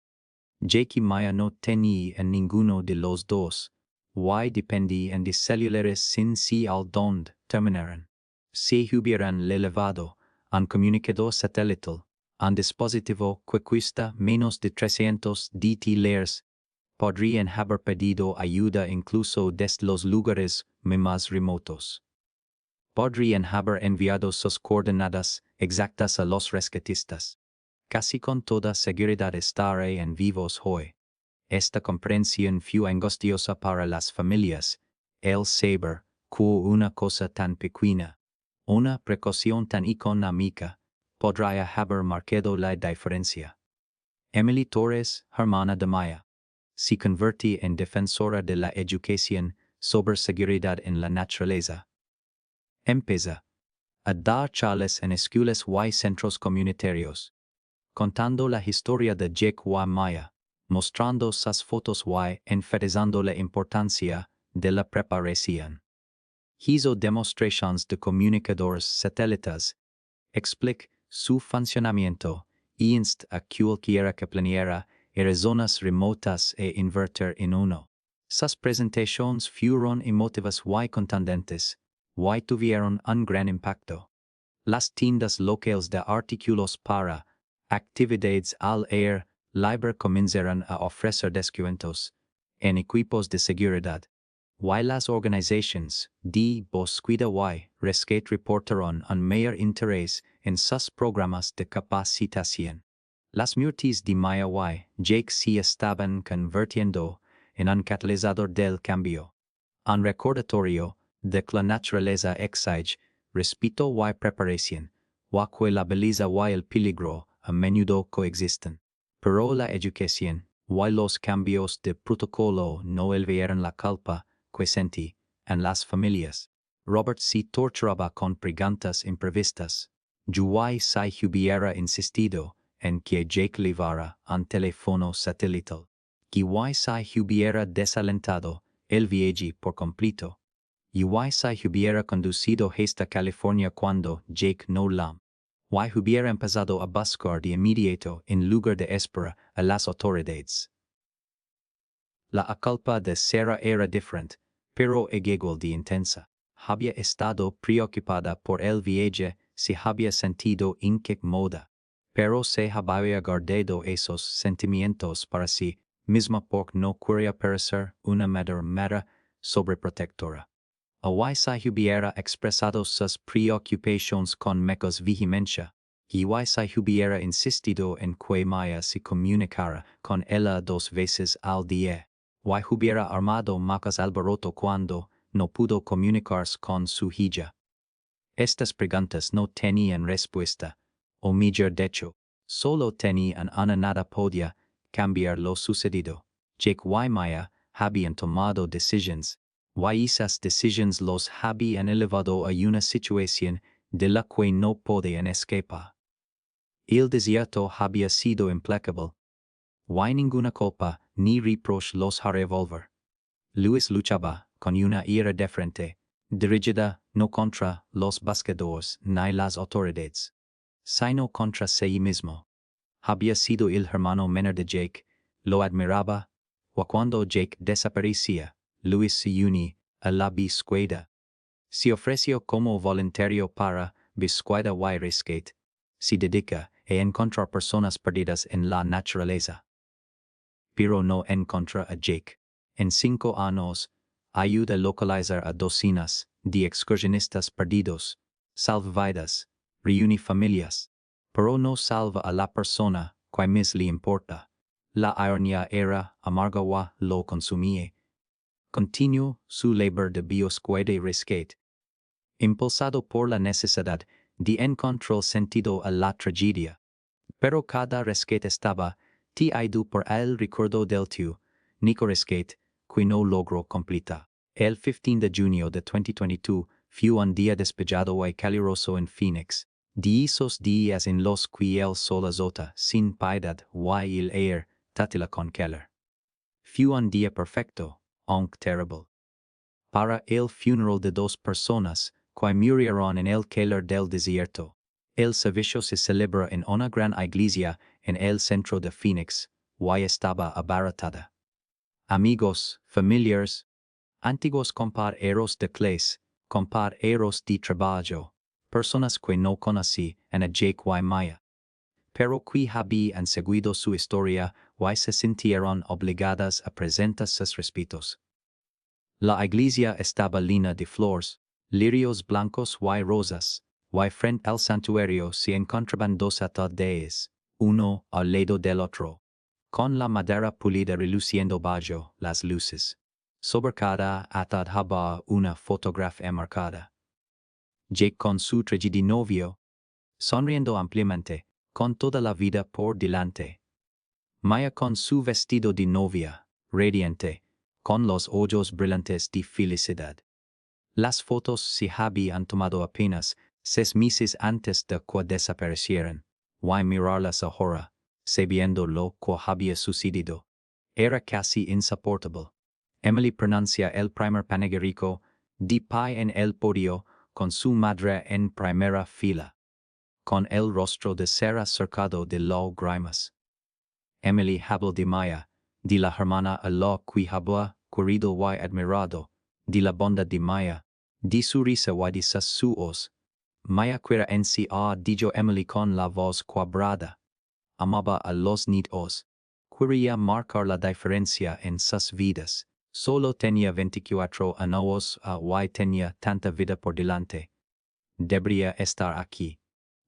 Jake y Maya no tenían ninguno de los dos. Y dependían de celulares sin si al donde terminaran. Si hubieran elevado un comunicador satelital, un dispositivo que cuesta menos de $300, podrían haber pedido ayuda incluso desde los lugares más remotos. Podrían haber enviado sus coordenadas exactas a los rescatistas. Casi con toda seguridad estarían vivos hoy. Esta comprensión fue angustiosa para las familias. El saber que una cosa tan pequeña, una precaución tan económica, podría haber marcado la diferencia. Emily Torres, hermana de Maya, se convirtió en defensora de la educación sobre seguridad en la naturaleza. Empieza a dar charlas en escuelas y centros comunitarios, contando la historia de Jake y Maya, mostrando sus fotos y enfatizando la importancia de la preparación. Hizo demostraciones de comunicadores satélites, explica su funcionamiento e insta a cualquiera que planeara ir a zonas remotas e invertir en uno. Sus presentaciones fueron emotivas y contundentes, y tuvieron un gran impacto. Las tiendas locales de artículos para actividades al aire libre comenzaron a ofrecer descuentos en equipos de seguridad. Y las organizaciones de búsqueda y rescate reportaron un mayor interés en sus programas de capacitación. Las muertes de Maya y Jake se estaban convirtiendo en un catalizador del cambio, un recordatorio de que la naturaleza exige respeto y preparación, y que la belleza y el peligro a menudo coexisten. Pero la educación y los cambios de protocolo no elevieron la culpa que sentí en las familias. Robert se torturaba con preguntas imprevistas. Yo si hubiera insistido en que Jake llevara un teléfono satelital. Que si hubiera desalentado el viaje por completo. Y si hubiera conducido hasta California cuando Jake no la. Y hubiera empezado a buscar de inmediato en lugar de esperar a las autoridades. La culpa de Sarah era diferente, pero igual de intensa. Había estado preocupada por el viaje, se había sentido incómoda, pero se había guardado esos sentimientos para sí misma porque no quería parecer una madre sobreprotectora. O si hubiera expresado sus preocupaciones con menos vehemencia, y si hubiera insistido en que Maya se comunicara con ella 2 veces al día. Y hubiera armado más alboroto cuando no pudo comunicarse con su hija. Estas preguntas no tenían respuesta, o mejor dicho, solo tenían una nada podía cambiar lo sucedido. Jake y Maya habían tomado decisiones, y esas decisiones los habían elevado a una situación de la que no podían escapar. El desierto había sido implacable. Y ninguna culpa ni reproche los hará volver. Luis luchaba con una ira de frente, dirigida no contra los buscadores ni las autoridades, sino contra sí mismo. Había sido el hermano menor de Jake, lo admiraba, y cuando Jake desaparecía, Luis se unió a la búsqueda. Se ofreció como voluntario para búsqueda y rescate. Se dedica a encontrar personas perdidas en la naturaleza. Pero no encontró a Jake. En 5 años, ayuda a localizar a docenas de excursionistas perdidos, salva vidas, reúne familias, pero no salva a la persona que más le importa. La ironía era amarga lo consumie. Continuó su labor de búsqueda y rescate. Impulsado por la necesidad de encontrar sentido a la tragedia. Pero cada rescate estaba traído por el recuerdo del tío, Nico rescate, que no logró completar. El 15 de junio de 2022 fue un día despejado y caluroso en Phoenix. De esos días en los que el sol azota sin piedad y el aire tátila con calor. Fue un día perfecto, aunque terrible. Para el funeral de dos personas que murieron en el calor del desierto. El servicio se celebra en una gran iglesia en el centro de Phoenix, y estaba abarrotada. Amigos, familiares, antiguos compañeros de clase, compañeros de trabajo, personas que no conocí en Jake y Maya, pero que habían seguido su historia y se sintieron obligadas a presentar sus respetos. La iglesia estaba llena de flores, lirios blancos y rosas, y frente al santuario se encontraban dos ataúdes, uno al lado del otro, con la madera pulida reluciendo bajo las luces. Sobre cada ataúd había una fotografía marcada. Jake con su traje de novio, sonriendo ampliamente, con toda la vida por delante. Maya con su vestido de novia, radiante, con los ojos brillantes de felicidad. Las fotos se habían tomado apenas 6 meses antes de que desaparecieran, y mirarlas ahora, sabiendo lo que había sucedido, era casi insoportable. Emily pronuncia el primer panegírico, de pie en el podio, con su madre en primera fila, con el rostro de cera cercado de lágrimas. Emily habló de Maya, de la hermana a la que había querido y admirado, de la bondad de Maya, de su risa y de sus suos. Maya quería en sí dijo Emily con la voz quebrada. Amaba a los niños. Quería marcar la diferencia en sus vidas. Solo tenía 24 años y tenía tanta vida por delante. Debería estar aquí.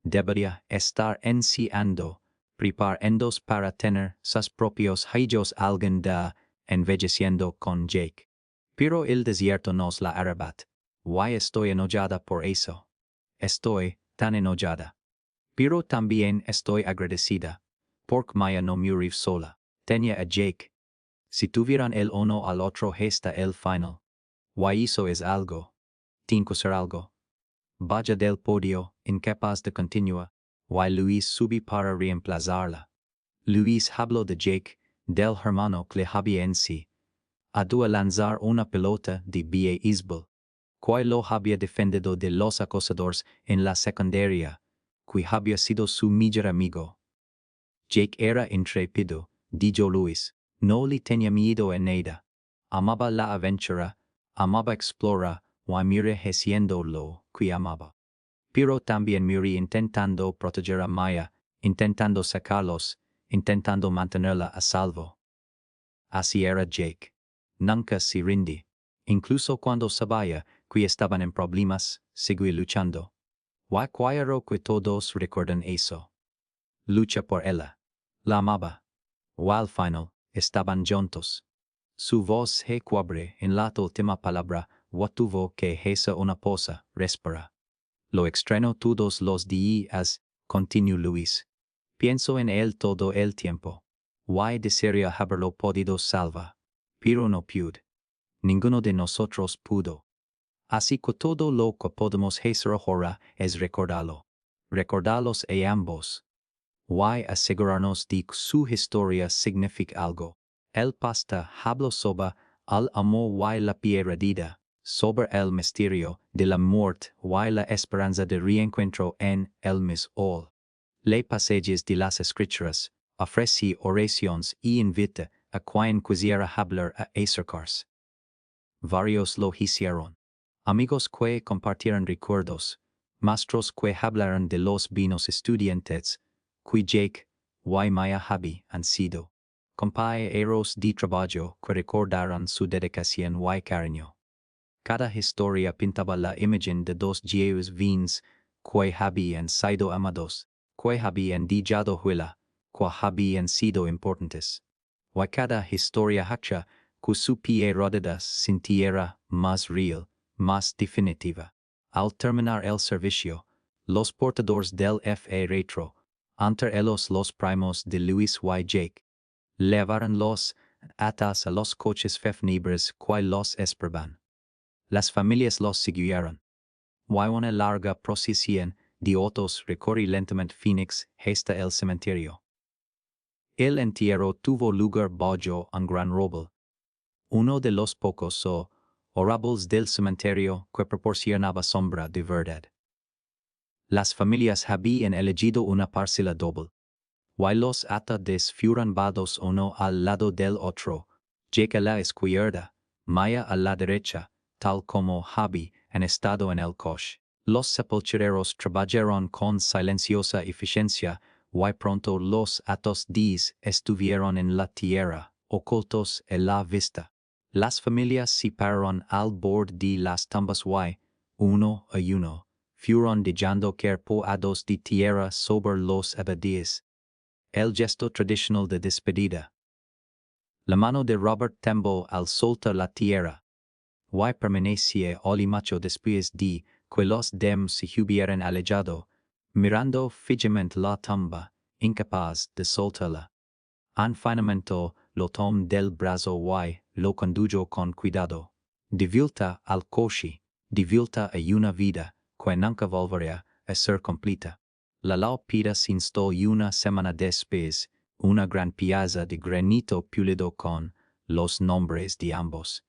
Debería estar enseñando, preparándose para tener sus propios hijos algún día, envejeciendo con Jake. Pero el desierto nos la arrebata. Y estoy enojada por eso. Estoy tan enojada. Pero también estoy agradecida. Porque Maya no murió sola. Tenía a Jake. Si tuvieran el uno al otro hasta el final. Y eso es algo. Tiene que ser algo. Baja del podio, incapaz de continuar, y Luis subió para reemplazarla. Luis habló de Jake, del hermano que le había en sí. Adua lanzar una pelota de béisbol, que lo había defendido de los acosadores en la secundaria, que había sido su mejor amigo. Jake era intrépido, dijo Luis, no le tenía miedo a nada. Amaba la aventura, amaba explorar, y murió haciendo lo que amaba. Pero también murió intentando proteger a Maya, intentando sacarlos, intentando mantenerla a salvo. Así era Jake. Nunca se rinde. Incluso cuando sabía que estaban en problemas, seguía luchando. Y quiero que todos recuerden eso. Lucha por ella. La amaba. Y al final, estaban juntos. Su voz se quebró en la última palabra y tuvo que hacer una pausa, respirar. Lo extraño todos los días, continuó Luis. Pienso en él todo el tiempo. Y desearía haberlo podido salvar. Pero no pude. Ninguno de nosotros pudo. Así que todo lo que podemos hacer ahora es recordarlo. Recordarlos a ambos. Y asegurarnos de que su historia significa algo. El pasta habló sobre el amor y la perdida, sobre el misterio de la muerte y la esperanza de reencuentro en el mismo. Le pasajes de las escrituras, ofrece oraciones y invita a quien quisiera hablar a acercarse. Varios lo hicieron. Amigos que compartieron recuerdos, maestros que hablaron de los vinos estudiantes, que Jake y Maya han sido. Compañeros de trabajo que recordaron su dedicación y cariño. Cada historia pintaba la imagen de dos jóvenes que habían sido amados, que habían dejado huella, que habían sido importantes. Y cada historia hacha que su pie rodada sintiera más real, más definitiva. Al terminar el servicio, los portadores del F.A. retro, entre ellos los primos de Luis y Jake, llevaron los atas a los coches fúnebres que los esperaban. Las familias los siguieron. Y una larga procesión de autos recorrió lentamente Phoenix hasta el cementerio. El entierro tuvo lugar bajo un gran roble. Uno de los pocos orables del cementerio que proporcionaba sombra de verdad. Las familias habían elegido una parcela doble. Y los ataúdes fueron bajados uno al lado del otro, Jake a la izquierda, Maya a la derecha, tal como había estado en el coche. Los sepultureros trabajaron con silenciosa eficiencia, y pronto los ataúdes estuvieron en la tierra, ocultos a la vista. Las familias se pararon al borde de las tumbas y, uno a uno, fueron dejando caer pedazos de tierra sobre los abadíes. El gesto tradicional de despedida. La mano de Robert tembló al soltar la tierra. Y permanecía olimacho después de que los dem se hubieran alejado, mirando fijamente la tumba, incapaz de soltarla. Finalmente lo tomó del brazo y lo condujo con cuidado. De vuelta al coche, de vuelta a una vida que nunca volvería a ser completa. La lápida se instaló una semana después, una gran piazza de granito pulido con los nombres de ambos.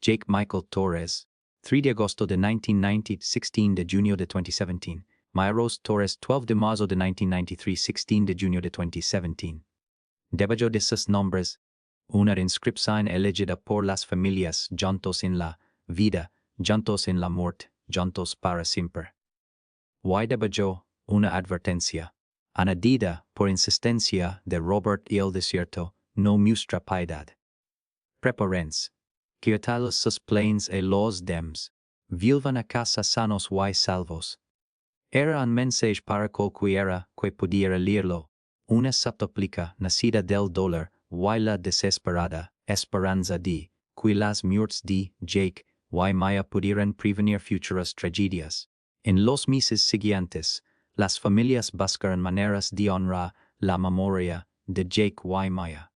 Jake Michael Torres, 3 de agosto de 1990, 16 de junio de 2017. Maya Rose Torres, 12 de marzo de 1993, 16 de junio de 2017. Debajo de sus nombres, una inscripción elegida por las familias juntos en la vida, juntos en la muerte, juntos para siempre. Y debajo, una advertencia, añadida por insistencia de Robert y el desierto, no muestra piedad. Prepárense. Quietalos sus planes y los dems, vuelvan a casa sanos y salvos. Era un mensaje para cualquiera que pudiera leerlo, una subtóplica nacida del dolor y la desesperada esperanza de que las muertes de Jake y Maya pudieran prevenir futuras tragedias. En los meses siguientes, las familias buscaron maneras de honrar la memoria de Jake y Maya.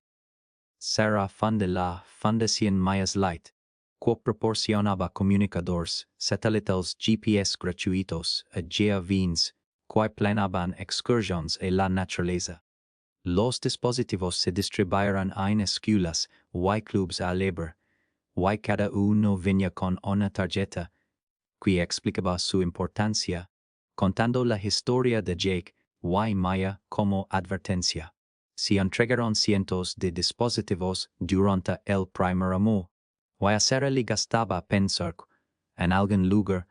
Sarah fundó la Fundación Maya's Light, que proporcionaba comunicadores satelitales GPS gratuitos a jóvenes que planeaban excursiones a la naturaleza. Los dispositivos se distribuyeron en escuelas y clubes a leer, y cada uno venía con una tarjeta que explicaba su importancia, contando la historia de Jake y Maya como advertencia. Se entregaron cientos de dispositivos durante el primer año, y a Sarah le gastaba pensar que, en algún lugar,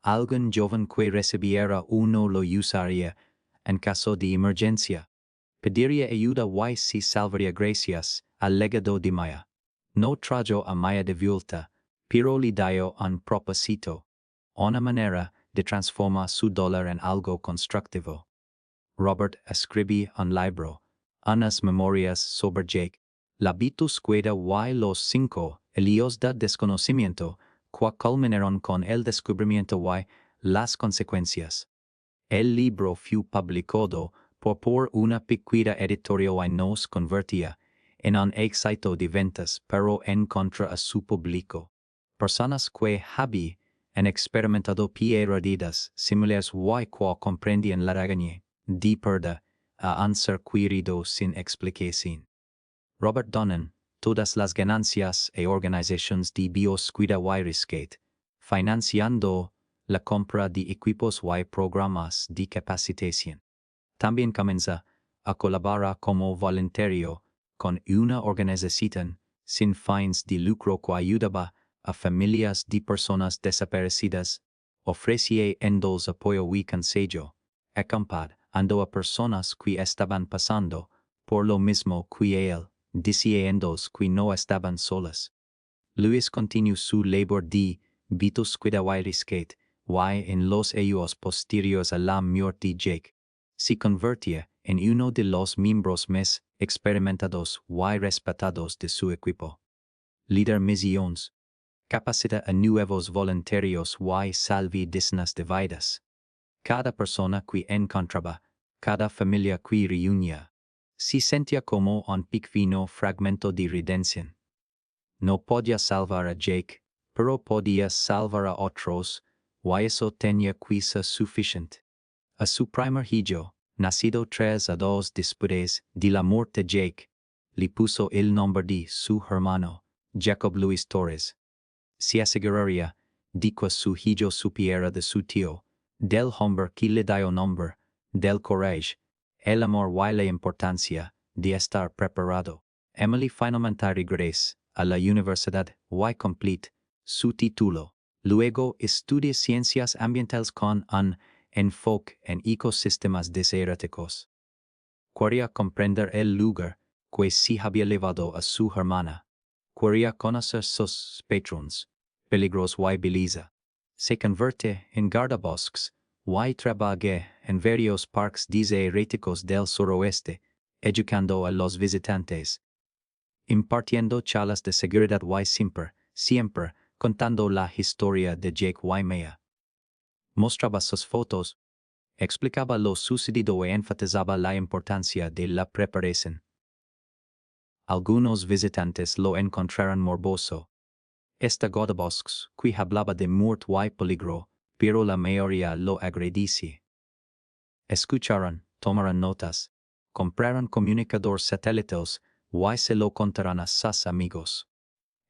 algún joven que recibiera uno lo usaría en caso de emergencia. Pediría ayuda y se salvaría gracias al legado de Maya. No trajo a Maya de vuelta, pero le dio un propósito, una manera de transformar su dolor en algo constructivo. Robert escribió un libro, unas memorias sobre Jake, la bitusqueda y los 5 ellos de desconocimiento, que culminaron con el descubrimiento y las consecuencias. El libro fue publicado por una pequeña editorial y nos convertía en un éxito de ventas, pero en contra a su público. Personas que habían experimentado pérdidas similares y que comprendían la regaña de perda a ser querido sin explicación. Robert Donnan, todas las ganancias y organizaciones de búsqueda y rescate, financiando la compra de equipos y programas de capacitación. También comienza a colaborar como voluntario con una organización sin fines de lucro que ayudaba a familias de personas desaparecidas, ofrecía endos apoyo y consejo, acompañando a personas que estaban pasando por lo mismo que él, diciendo que no estaban solas. Luis continuó su labor de búsqueda y rescate, y en los años posteriores a la muerte de Jake, se convertía en uno de los miembros más experimentados y respetados de su equipo. Líder misiones. Capacita a nuevos voluntarios y salvi decenas de vidas. Cada persona que encontraba, cada familia que reunía, se sentía como un pequeño fragmento de redención. No podía salvar a Jake, pero podía salvar a otros, y eso tenía que ser suficiente. A su primer hijo, nacido 3 años después de la muerte de Jake, le puso el nombre de su hermano, Jacob Luis Torres. Se aseguraría de que su hijo supiera de su tío, del hombre que le dio nombre, del coraje, el amor y la importancia de estar preparado. Emily finalmente regresa a la universidad y completa su título. Luego estudia ciencias ambientales con un enfoque en ecosistemas desérticos. Quería comprender el lugar que se había llevado a su hermana. Quería conocer sus patrones, peligros y belleza. Se convierte en guardabosques y trabaja en varios parques desérticos del suroeste, educando a los visitantes, impartiendo charlas de seguridad y siempre contando la historia de Jake y Maya. Mostraba sus fotos, explicaba lo sucedido e enfatizaba la importancia de la preparación. Algunos visitantes lo encontraron morboso. Este guardabosques que hablaba de muerte y peligro, pero la mayoría lo agradece. Escucharon, tomaron notas, compraron comunicadores satélites y se lo contaron a sus amigos.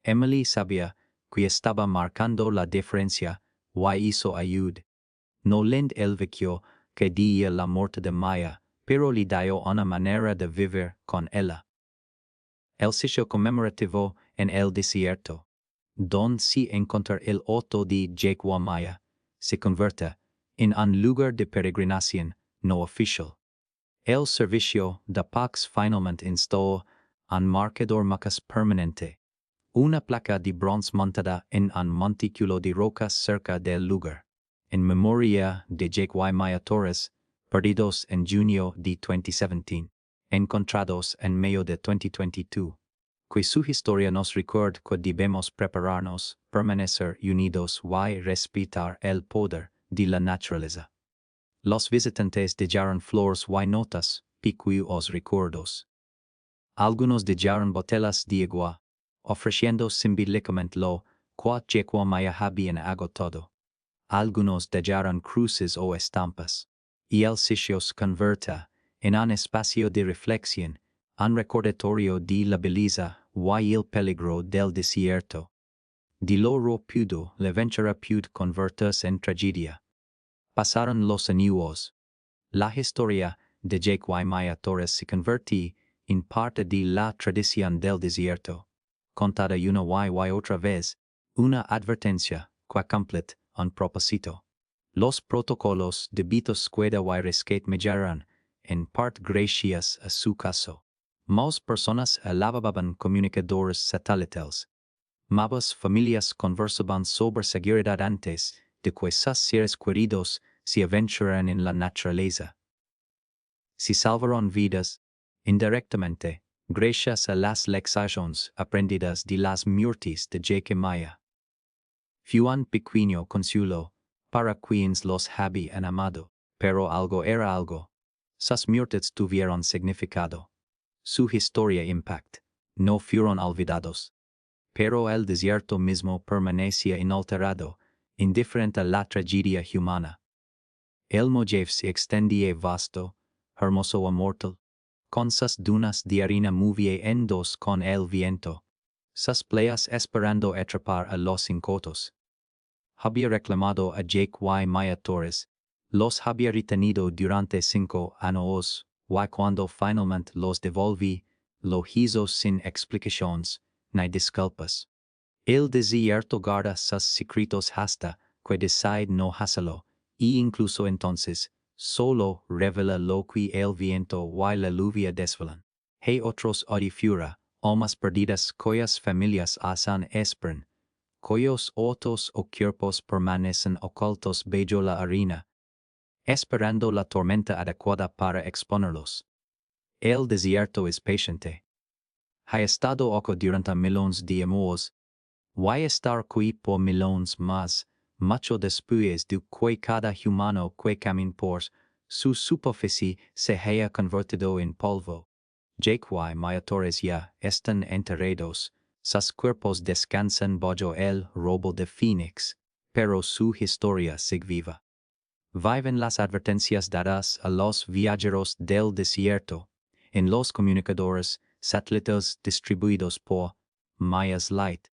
Emily sabía que estaba marcando la diferencia y hizo ayuda. No le elvició que diera la muerte de Maya, pero le dio una manera de vivir con ella. El sitio conmemorativo en el desierto, donde se encontra el auto de Jake y Maya, se convierte en un lugar de peregrinación no oficial. El servicio de pocos finalmente instaló un marcador más permanente, una placa de bronce montada en un montículo de rocas cerca del lugar, en memoria de Jake y Maya Torres, perdidos en junio de 2017, encontrados en mayo de 2022. Que su historia nos recuerda que debemos prepararnos, permanecer unidos y respetar el poder de la naturaleza. Los visitantes dejaron flores y notas, pequeños recuerdos. Algunos dejaron botellas de agua, ofreciendo simbólicamente lo que Jake y Maya habían agotado. Algunos dejaron cruces o estampas, y el sitio se convierte en un espacio de reflexión, un recordatorio de la belleza y el peligro del desierto. De lo rápido la aventura pudo convertirse en tragedia. Pasaron los años. La historia de Jake y Maya Torres se convirtió en parte de la tradición del desierto, contada una y otra vez, una advertencia que completa un propósito. Los protocolos de búsqueda y rescate mejoraron, en parte gracias a su caso. Más personas alababan comunicadores satélites. Más familias conversaban sobre seguridad antes de que sus seres queridos se aventuraran en la naturaleza. Se salvaron vidas, indirectamente, gracias a las lecciones aprendidas de las muertes de Jake y Maya. Fue un pequeño consuelo para quienes los habían amado, pero algo era algo. Sus muertes tuvieron significado. Su historia impact, no fueron olvidados. Pero el desierto mismo permanecía inalterado, indiferente a la tragedia humana. El Mojave se extendía vasto, hermoso y mortal, con sus dunas de arena movía en dos con el viento, sus playas esperando atrapar a los incotos. Había reclamado a Jake y Maya Torres, los había retenido durante 5 años, y cuando finalmente los devolví, lo hizo sin explicaciones, ni disculpas. El desierto guarda sus secretos hasta que decide no hacerlo, y incluso entonces, solo revela lo que el viento y la lluvia desvelan. Hay otros fuera, almas perdidas cuyas familias aún esperan, cuyos autos o cuerpos permanecen ocultos bajo la arena. esperando la tormenta adecuada para exponerlos. El desierto es paciente. Ha estado oco durante millones de años. Vai estar qui por millones más, mucho después de que cada humano que camina por su superficie se haya convertido en polvo. Jake mayatores ya están enterrados, sus cuerpos descansan bajo el robo de Phoenix, pero su historia sigue viva. Viven las advertencias dadas a los viajeros del desierto, en los comunicadores satélites distribuidos por Maya's Light,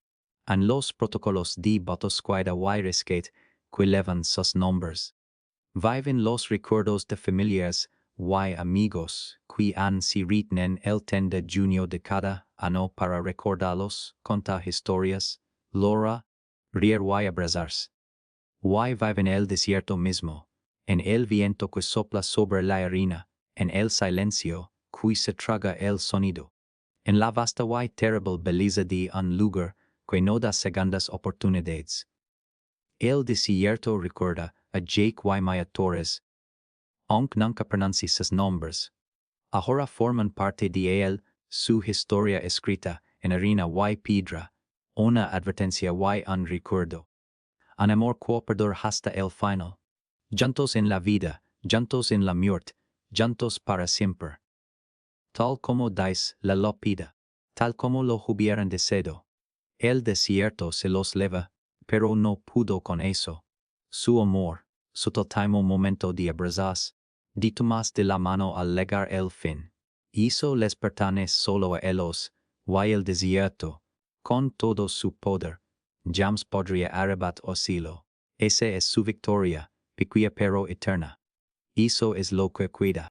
en los protocolos de botosquida y rescate que elevan sus nombres. Viven los recuerdos de familias y amigos que han sido en el 10 de junio de cada año para recordarlos, contar historias, Laura, reír y abrazarse. Y viven el desierto mismo, en el viento que sopla sobre la arena, en el silencio que se traga el sonido, en la vasta y terrible belleza de un lugar que no da segundas oportunidades. El desierto recuerda a Jake y Maya Torres, aunque nunca pronuncia sus nombres. Ahora forman parte de él su historia escrita en arena y piedra, una advertencia y un recuerdo. Un amor que perdura hasta el final. Juntos en la vida, juntos en la muerte, juntos para siempre. Tal como Dice la lópida, tal como lo hubieran deseado. El desierto se los leva, pero no pudo con eso. Su amor, su último momento de abrazarse, de tomarse de la mano al llegar el fin, hizo les pertenece solo a ellos, y el desierto, con todo su poder, jamás podría arrebatar o cielo. Esa es su victoria, pequeña pero eterna. Eso es lo que cuida.